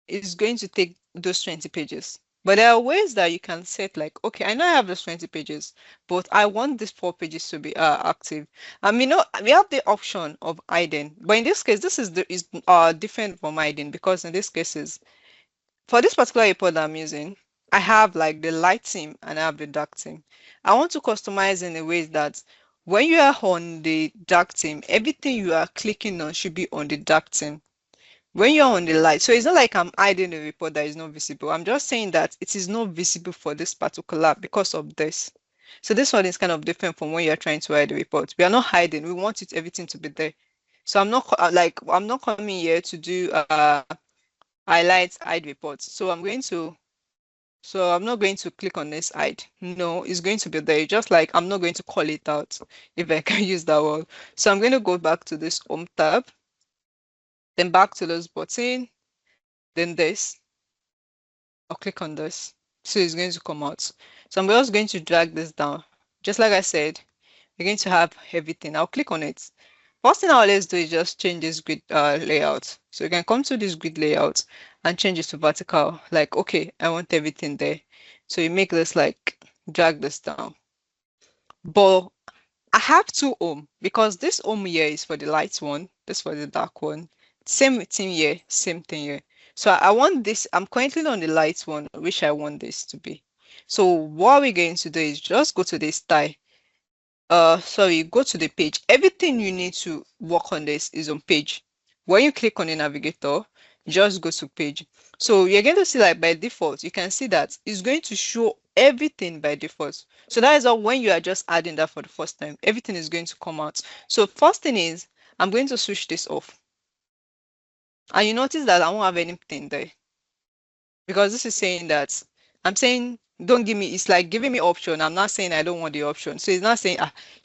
it's going to take those 20 pages. But there are ways that you can set like, okay, I know I have those 20 pages, but I want these 4 pages to be active. We have the option of hiding, but in this case, this is different from hiding because in this cases, for this particular report that I'm using, I have like the light theme and I have the dark theme. I want to customize in a way that when you are on the dark theme, everything you are clicking on should be on the dark theme. When you're on the light, so it's not like I'm hiding a report that is not visible. I'm just saying that it is not visible for this particular because of this. So this one is kind of different from when you're trying to hide the report. We are not hiding. We want everything to be there. So I'm not coming here to do highlight hide reports. So I'm going to So I'm not going to click on this hide. No, it's going to be there. Just like I'm not going to call it out if I can use that word. So I'm going to go back to this home tab, then back to this button, then this. I'll click on this. So it's going to come out. So I'm just going to drag this down. Just like I said, we're going to have everything. I'll click on it. First thing I'll let's do is just change this grid layout. So you can come to this grid layout and change it to vertical. Like, okay, I want everything there. So you make this like drag this down. But I have two home because this home here is for the light one, this for the dark one. Same thing here, same thing here. So I want this, I'm currently on the light one, which I want this to be. So what we're going to do is just go to this style. Sorry, go to the page. Everything you need to work on this is on page. When you click on the navigator, just go to page. So you're going to see like by default, you can see that it's going to show everything by default. So that is how when you are just adding that for the first time, everything is going to come out. So first thing is, I'm going to switch this off. And you notice that I won't have anything there because this is saying that I'm saying don't give me, it's like giving me option. I'm not saying I don't want the option. So it's not saying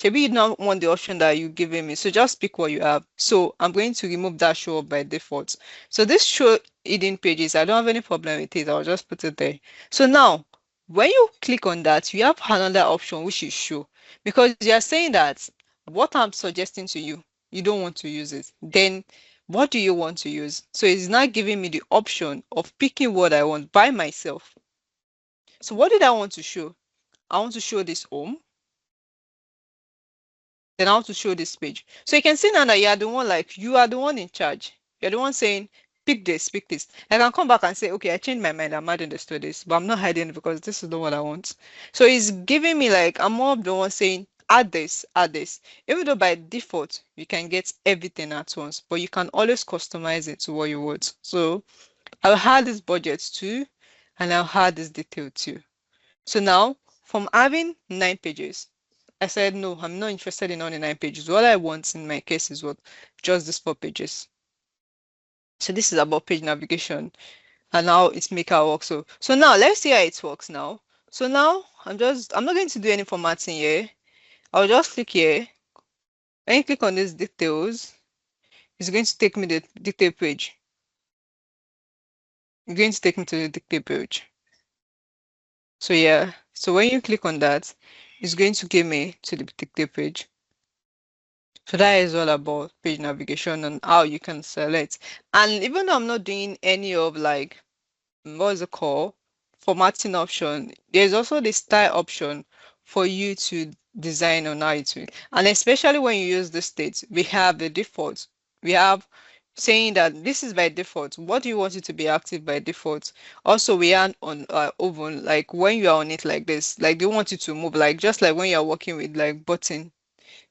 maybe you don't want the option that you giving me. So just pick what you have. So I'm going to remove that show up by default. So this show hidden pages, I don't have any problem with it. I'll just put it there. So now when you click on that, you have another option which is show because you are saying that what I'm suggesting to you, you don't want to use it. Then what do you want to use? So it's not giving me the option of picking what I want by myself. So what did I want to show? I want to show this home. Then I want to show this page. So you can see now that you are the one, like you are the one in charge. You're the one saying, pick this, pick this. I can come back and say, okay, I changed my mind. I'm adding this to this, but I'm not hiding it because this is the one I want. So it's giving me like, I'm more of the one saying, add this, add this. Even though by default, you can get everything at once, but you can always customize it to what you want. So I'll add this budget too, and I'll add this detail too. So now, from having 9 pages, I said, no, I'm not interested in only 9 pages. What I want in my case is what? Just these 4 pages. So this is about page navigation and now it's make our work. So now let's see how it works now. So now I'm not going to do any formatting here. I'll just click here. When you click on these details, it's going to take me the detail page. It's going to take me to the detail page. So yeah, so when you click on that, it's going to give me to the detail page. So that is all about page navigation and how you can select. And even though I'm not doing any of like, what's it called? Formatting option, there's also the style option for you to design on how it will. And especially when you use the states, we have the default. We have saying that this is by default. What do you want it to be active by default? Also, we are on oven, like when you are on it like this, like they want you to move, like just like when you're working with like button.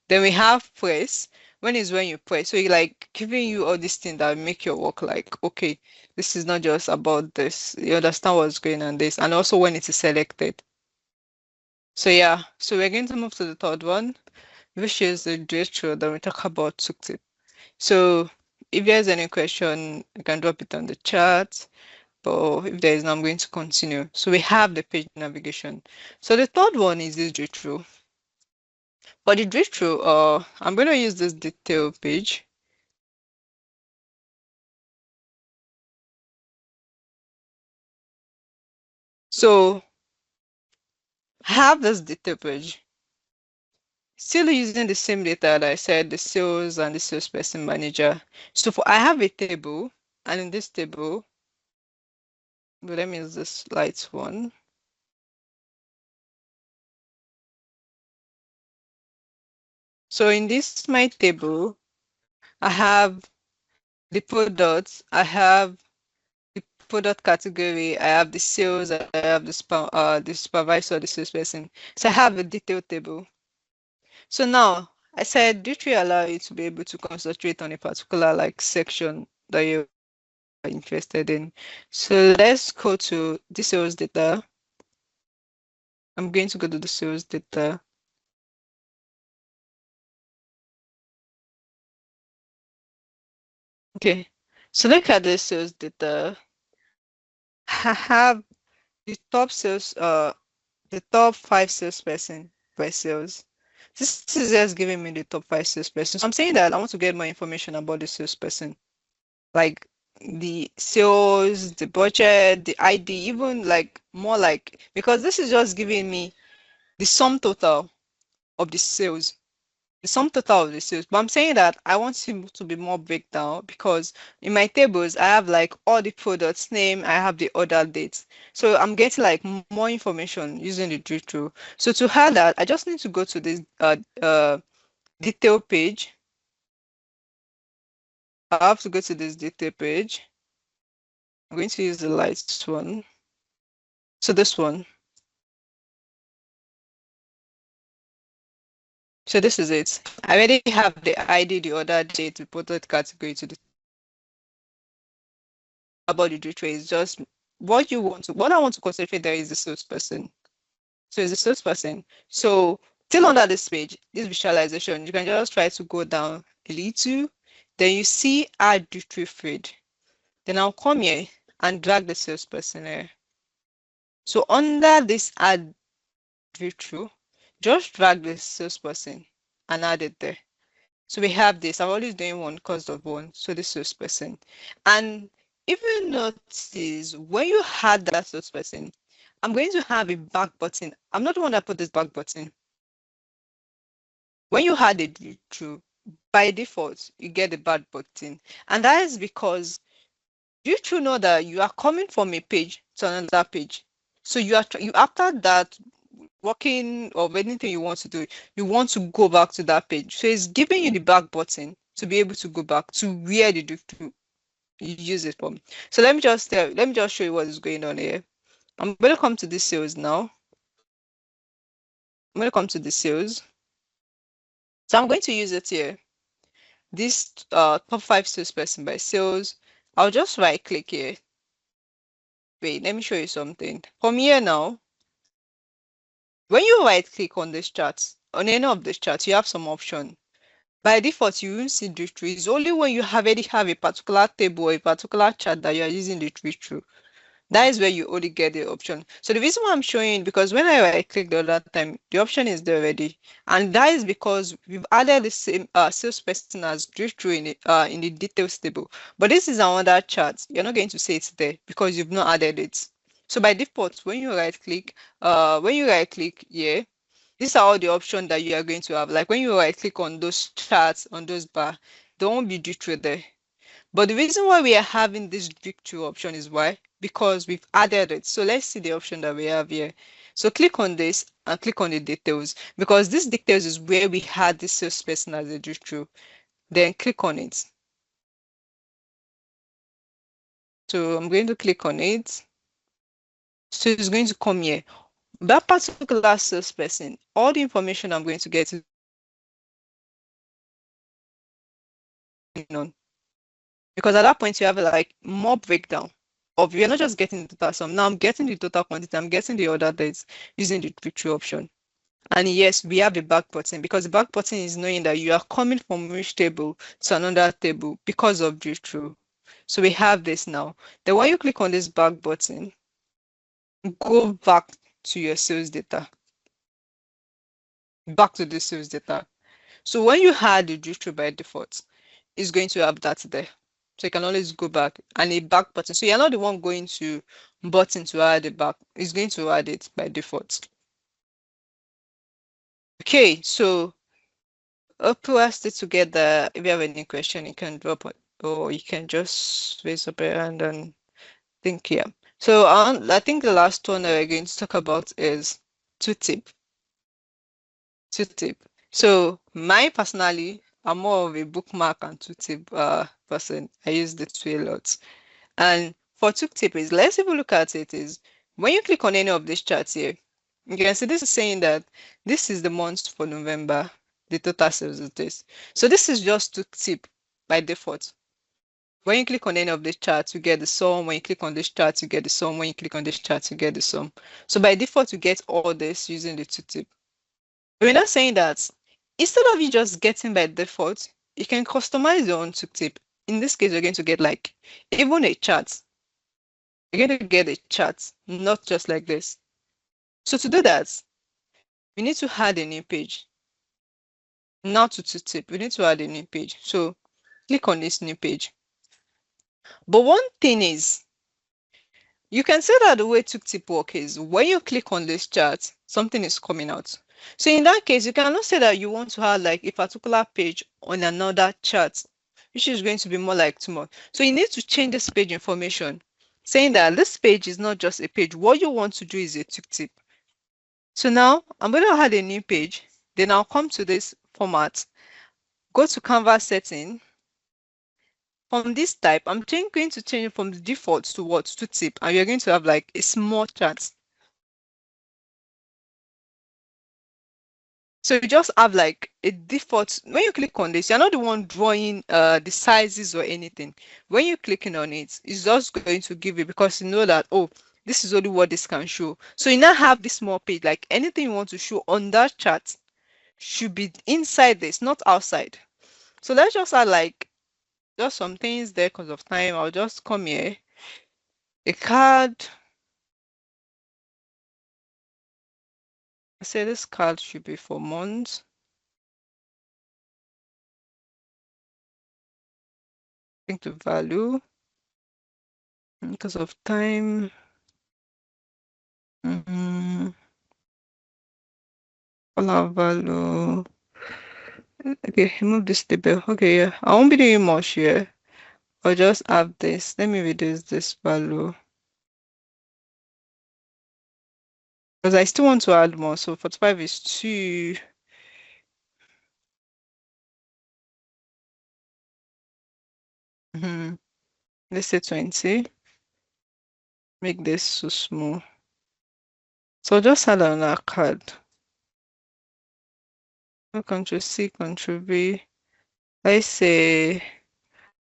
Then we have press. When you press, so you like giving you all these things that make your work like okay, this is not just about this. You understand what's going on this, and also when it is selected. So yeah, so we're going to move to the third one, which is the gesture that we talk about tooltip. So if there's any question, you can drop it on the chat. But if there is, I'm going to continue. So we have the page navigation. So the third one is this drill through. For the drill through, I'm going to use this detail page. So I have this data page. Still using the same data that I said, the sales and the salesperson manager. So I have a table, and in this table, but let me use this light one. So in this my table, I have the products, I have the product category, I have the sales, I have the supervisor, the salesperson. So I have a detailed table. So now I said, did we allow you to be able to concentrate on a particular like section that you're interested in? So let's go to the sales data. I'm going to go to the sales data. Okay, so look at the sales data. I have the top sales, the top 5 salesperson by sales. This is just giving me the top 5 salesperson. So I'm saying that I want to get more information about the salesperson, like the sales, the budget, the ID, even like more like, because this is just giving me the sum total of the sales, the sum total of the sales. But I'm saying that I want him to be more breakdown, because in my tables I have like all the products name, I have the order dates. So I'm getting like more information using the drill through. So to have that, I just need to go to this detail page. I have to go to this detail page. I'm going to use the light one. So this one. So this is it. I already have the ID, the order date, the product category to the about the drill is just what you want to, what I want to concentrate there is the salesperson. So it's the salesperson. So still under this page, this visualization, you can just try to go down a little. Then you see add duty feed. Then I'll come here and drag the salesperson here. So under this add duty, just drag the salesperson and add it there. So we have this. I'm always doing one cost of one. So this salesperson. And if you notice, when you had that salesperson, I'm going to have a back button. I'm not the one that put this back button. When you had a through, by default, you get the back button. And that is because you should know that you are coming from a page to another page. So you after that working or anything you want to do, you want to go back to that page. So it's giving you the back button to be able to go back to where did you use it from. So let me just show you what is going on here. I'm going to come to the sales now. I'm going to come to the sales. So I'm going to use it here. This top 5 salesperson by sales. I'll just right click here. Wait, let me show you something. From here now, when you right click on this chart, on any of these charts, you have some option. By default, you won't see the tree. It's only when you already have a particular table or a particular chart that you are using the tree through. That is where you only get the option. So the reason why I'm showing, because when I right click the other time, the option is there already. And that is because we've added the same salesperson as drift through in the details table. But this is another chart. You're not going to see it there because you've not added it. So by default, when you right click, yeah, these are all the options that you are going to have. Like when you right click on those charts, on those bar, there won't be drift through there. But the reason why we are having this drift-through option is why? Because we've added it. So let's see the option that we have here. So click on this and click on the details, because this details is where we had this salesperson as a drift-through. Then click on it. So I'm going to click on it. So it's going to come here. That particular salesperson, all the information I'm going to get is on. Because at that point you have like more breakdown of, you're not just getting the total sum. Now I'm getting the total quantity, I'm getting the order dates using the drift-through option. And yes, we have the back button, because the back button is knowing that you are coming from which table to another table because of drift-through. So we have this now. Then when you click on this back button, go back to your sales data. Back to the sales data. So when you had the drift-through by default, it's going to have that there. So you can always go back, and a back button. So you're not the one going to button to add it back. It's going to add it by default. Okay, so hope we are still together. If you have any question, you can drop it, or you can just raise up your hand and think here. So I think the last one that we're going to talk about is two tip. So my personally, I'm more of a bookmark and two tip person. I use the two a lot. And for two tip is, let's even look at it, is when you click on any of these charts here, you can see this is saying that this is the month for November, the total sales is this. So this is just two tip by default. When you click on any of these charts, you get the sum. When you click on this chart, you get the sum. When you click on this chart, you get the sum. So by default, you get all this using the two tip. We're not saying that instead of you just getting by default, you can customize your own two tip. In this case, you're going to get like even a chart. You're going to get a chart, not just like this. So to do that, we need to add a new page. Now to tip, we need to add a new page. So click on this new page. But one thing is, you can say that the way tip work is when you click on this chart, something is coming out. So in that case, you cannot say that you want to have like a particular page on another chart, which is going to be more like too much. So you need to change this page information, saying that this page is not just a page. What you want to do is a tip. So now I'm going to add a new page. Then I'll come to this format, go to canvas setting. From this type, I'm going to change it from the default to what? To tip. And you're going to have like a small chart. So you just have like a default. When you click on this, you're not the one drawing the sizes or anything. When you're clicking on it, it's just going to give you, because you know that, oh, this is only what this can show. So you now have this small page, like anything you want to show on that chart should be inside this, not outside. So let's just add like just some things there because of time. I'll just come here. A card. I say this card should be for months. I think the value because of time. Color value. Okay, remove this table. Okay, yeah. I won't be doing much here. I'll just have this. Let me reduce this value. Because I still want to add more. So 45 is 2. Let's say 20. Make this so small. So just add another card. Control C, Control V. Let's say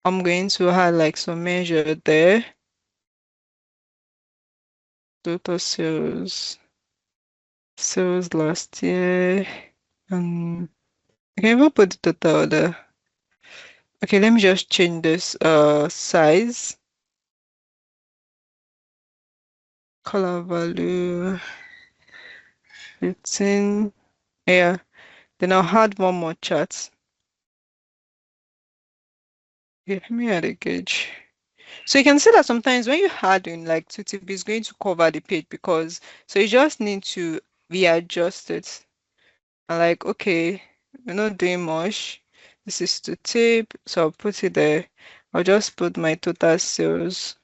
I'm going to add like some measure there. Total sales last year. I can even put the total there. Okay, let me just change this size. Color value 15. Yeah. Then I'll add one more chart. Yeah, let me add a gauge. So you can see that sometimes when you add in like 2TB, it's going to cover the page, because so you just need to readjust it. And like, okay, we're not doing much. This is to tip, so I'll put it there. I'll just put my total sales.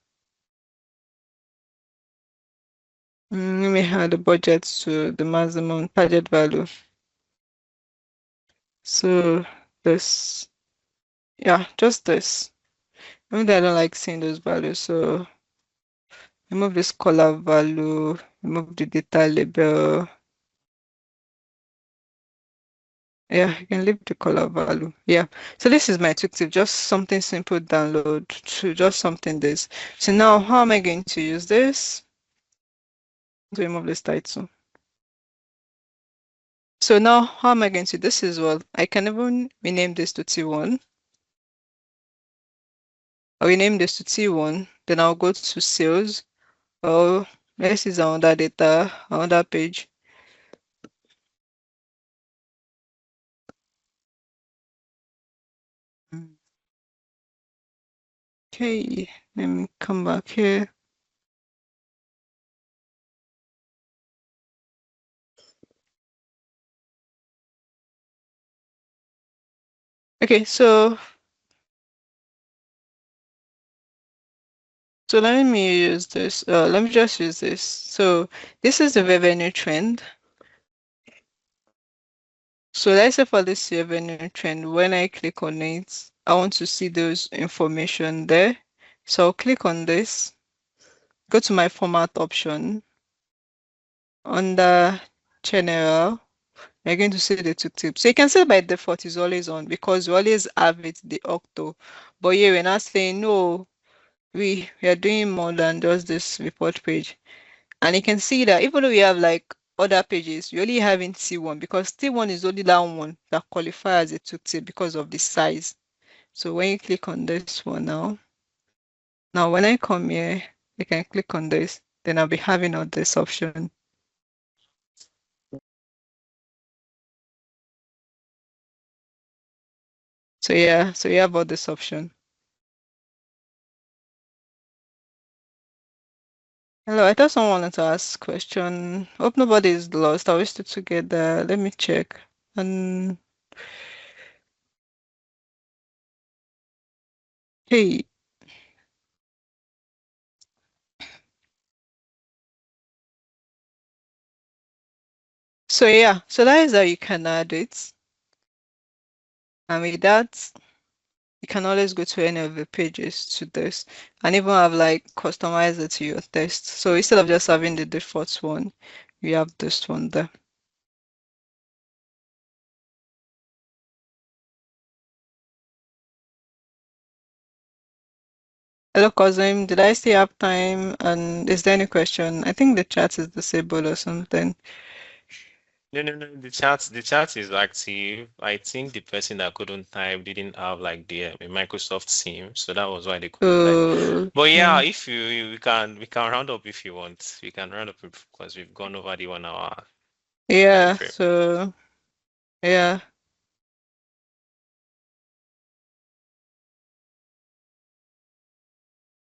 Let me add the budget to the maximum target value. So this, yeah, just this. I mean, I don't like seeing those values, so remove this color value, remove the data label. Yeah, you can leave the color value. Yeah. So this is my tip, just something simple download to just something this. So now how am I going to use this? To remove this title. So now how am I going to this as well? I can even rename this to T1. I'll rename this to T1. Then I'll go to sales. Oh, let's use another data, another page. Okay, let me come back here. Okay, so let me use this. Let me just use this. So this is the revenue trend. So let's say for this revenue trend, when I click on it, I want to see those information there. So I'll click on this, go to my format option. Under general, you're going to see the two tips. So you can see by default is always on, because you always have it the octo. But here we're not saying no, we are doing more than just this report page. And you can see that even though we have like other pages, we only have in T1, because T1 is only that one that qualifies as a two tip because of the size. So when you click on this one now when I come here, I can click on this. Then I'll be having all this option. So yeah, so you have all this option. Hello, I thought someone wanted to ask question. Hope nobody is lost. Are we still together? Let me check. And hey, so yeah, so that is how you can add it. And with that, you can always go to any of the pages to this and even have like customize it to your test. So instead of just having the default one, you have this one there. Hello, cousin. Did I still have time? And is there any question? I think the chat is disabled or something. No, no, no. The chat is active. I think the person that couldn't type didn't have like the Microsoft Teams, so that was why they couldn't type. But yeah, Okay. if we can round up if you want. We can round up because we've gone over the 1 hour time Yeah, frame. so yeah.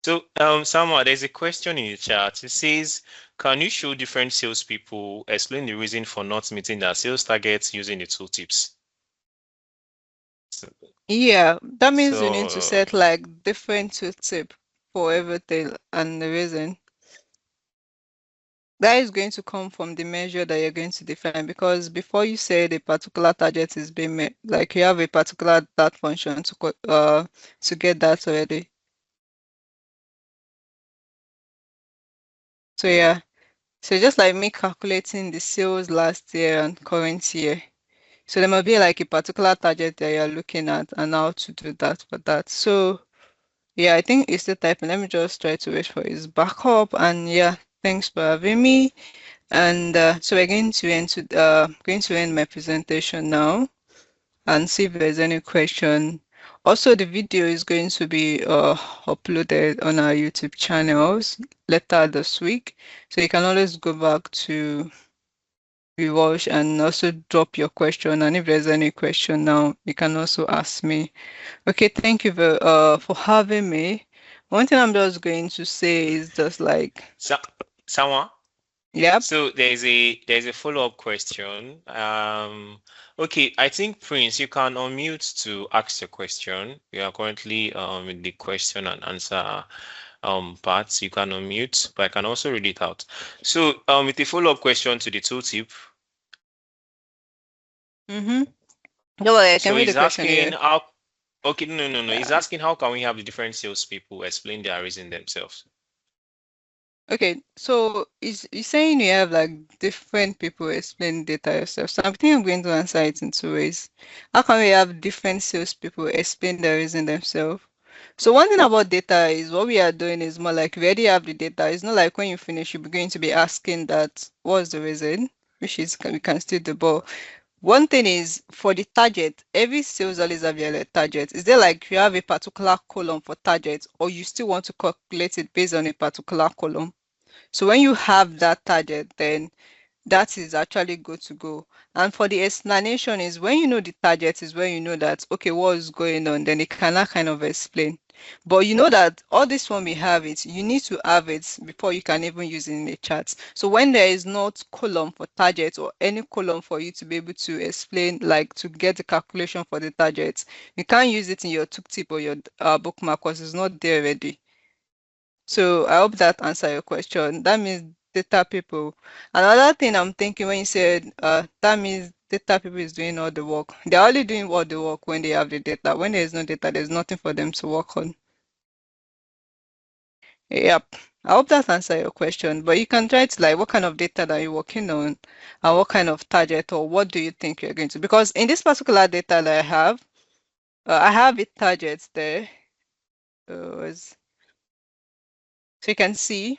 So, Salma, there's a question in the chat. It says, can you show different salespeople explain the reason for not meeting their sales targets using the tooltips? So, Yeah, that means you need to so set like different tooltip for everything and the reason. That is going to come from the measure that you're going to define because before you say the particular target is being met, like you have a particular that function to get that already. So yeah, so just like me calculating the sales last year and current year. So there might be like a particular target that you're looking at and how to do that for that. So yeah, I think it's still typing. Let me just try to wait for his backup. And yeah, thanks for having me. And so we're going to end my presentation now and see if there's any question. Also, the video is going to be uploaded on our YouTube channels later this week, so you can always go back to rewatch and also drop your question. And if there's any question now, you can also ask me. Okay, thank you for having me. One thing I'm just going to say is just like, Sa Salma, yep. so there's a follow-up question. Okay, I think Prince, you can unmute to ask your question. You are currently in the question and answer parts. You can unmute, but I can also read it out. So with a follow-up question to the tooltip. Mm-hmm. Don't worry, I can So read the he's question asking here. how, okay, no, no, no. He's Yeah. asking how can we have the different salespeople explain their reason themselves? Okay, so is saying you have like different people explain data yourself. So I think I'm going to answer it in two ways. How can we have different salespeople explain the reason themselves? So one thing about data is what we are doing is more like we already have the data. It's not like when you finish, you're going to be asking that what's the reason, which is we can still do. But one thing is for the target, every sales always have your target. Is there like you have a particular column for target, or you still want to calculate it based on a particular column? So when you have that target, then that is actually good to go. And for the explanation is when you know the target is when you know that, okay, what is going on, then it cannot kind of explain. But you know that all this one we have it, you need to have it before you can even use it in the chat. So when there is not column for target or any column for you to be able to explain, like to get the calculation for the target, you can't use it in your tooltip or your bookmark because it's not there already. So I hope that answer your question. That means data people. Another thing I'm thinking when you said that means data people is doing all the work. They're only doing all the work when they have the data. When there is no data, there's nothing for them to work on. Yep. I hope that answer your question. But you can try to like what kind of data that you're working on and what kind of target or what do you think you're going to because in this particular data that I have it targets there. So you can see.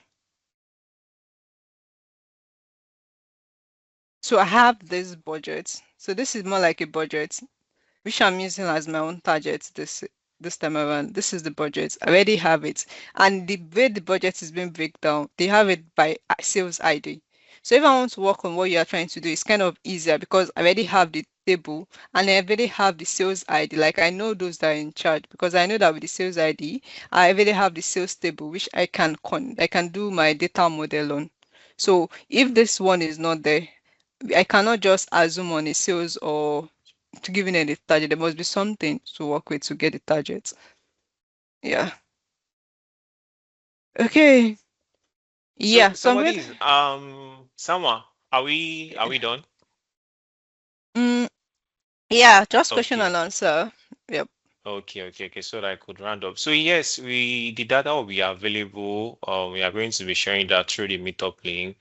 So I have this budget. So this is more like a budget, which I'm using as my own target. This this time around. This is the budget. I already have it. And the way the budget is being break down, they have it by sales ID. So if I want to work on what you are trying to do, it's kind of easier because I already have the table and I already have the sales ID. Like I know those that are in charge because I know that with the sales ID, I already have the sales table which I can do my data model on. So if this one is not there, I cannot just assume on a sales or to giving any target. There must be something to work with to get the target. Yeah. Okay. So Yeah. So I'm going. somebody's Salmah, are we done? Mm, yeah. Just question Okay. and answer. Yep. Okay. So that I could round up. So yes, the data will be available. We are going to be sharing that through the meetup link,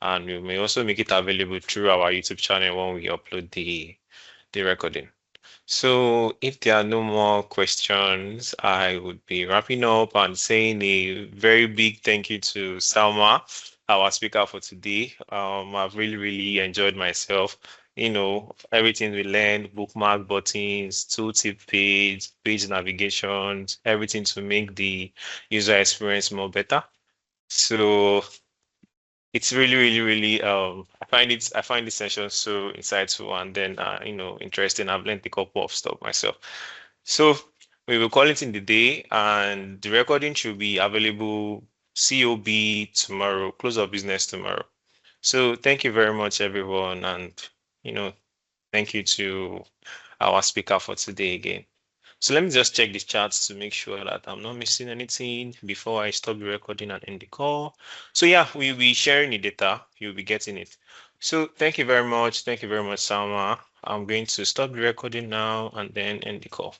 and we may also make it available through our YouTube channel when we upload the recording. So if there are no more questions, I would be wrapping up and saying a very big thank you to Salmah, our speaker for today. I've really enjoyed myself. Everything we learned, bookmark buttons, tooltip page navigations, everything to make the user experience more better. So it's really I find this session so insightful and then interesting. I've learned a couple of stuff myself. So we will call it in the day, and the recording should be available COB tomorrow, close of business tomorrow. So thank you very much, everyone, and you know, thank you to our speaker for today again. So let me just check the charts to make sure that I'm not missing anything before I stop the recording and end the call. So yeah, we'll be sharing the data. You'll be getting it. So thank you very much. Thank you very much, Salma. I'm going to stop the recording now and then end the call.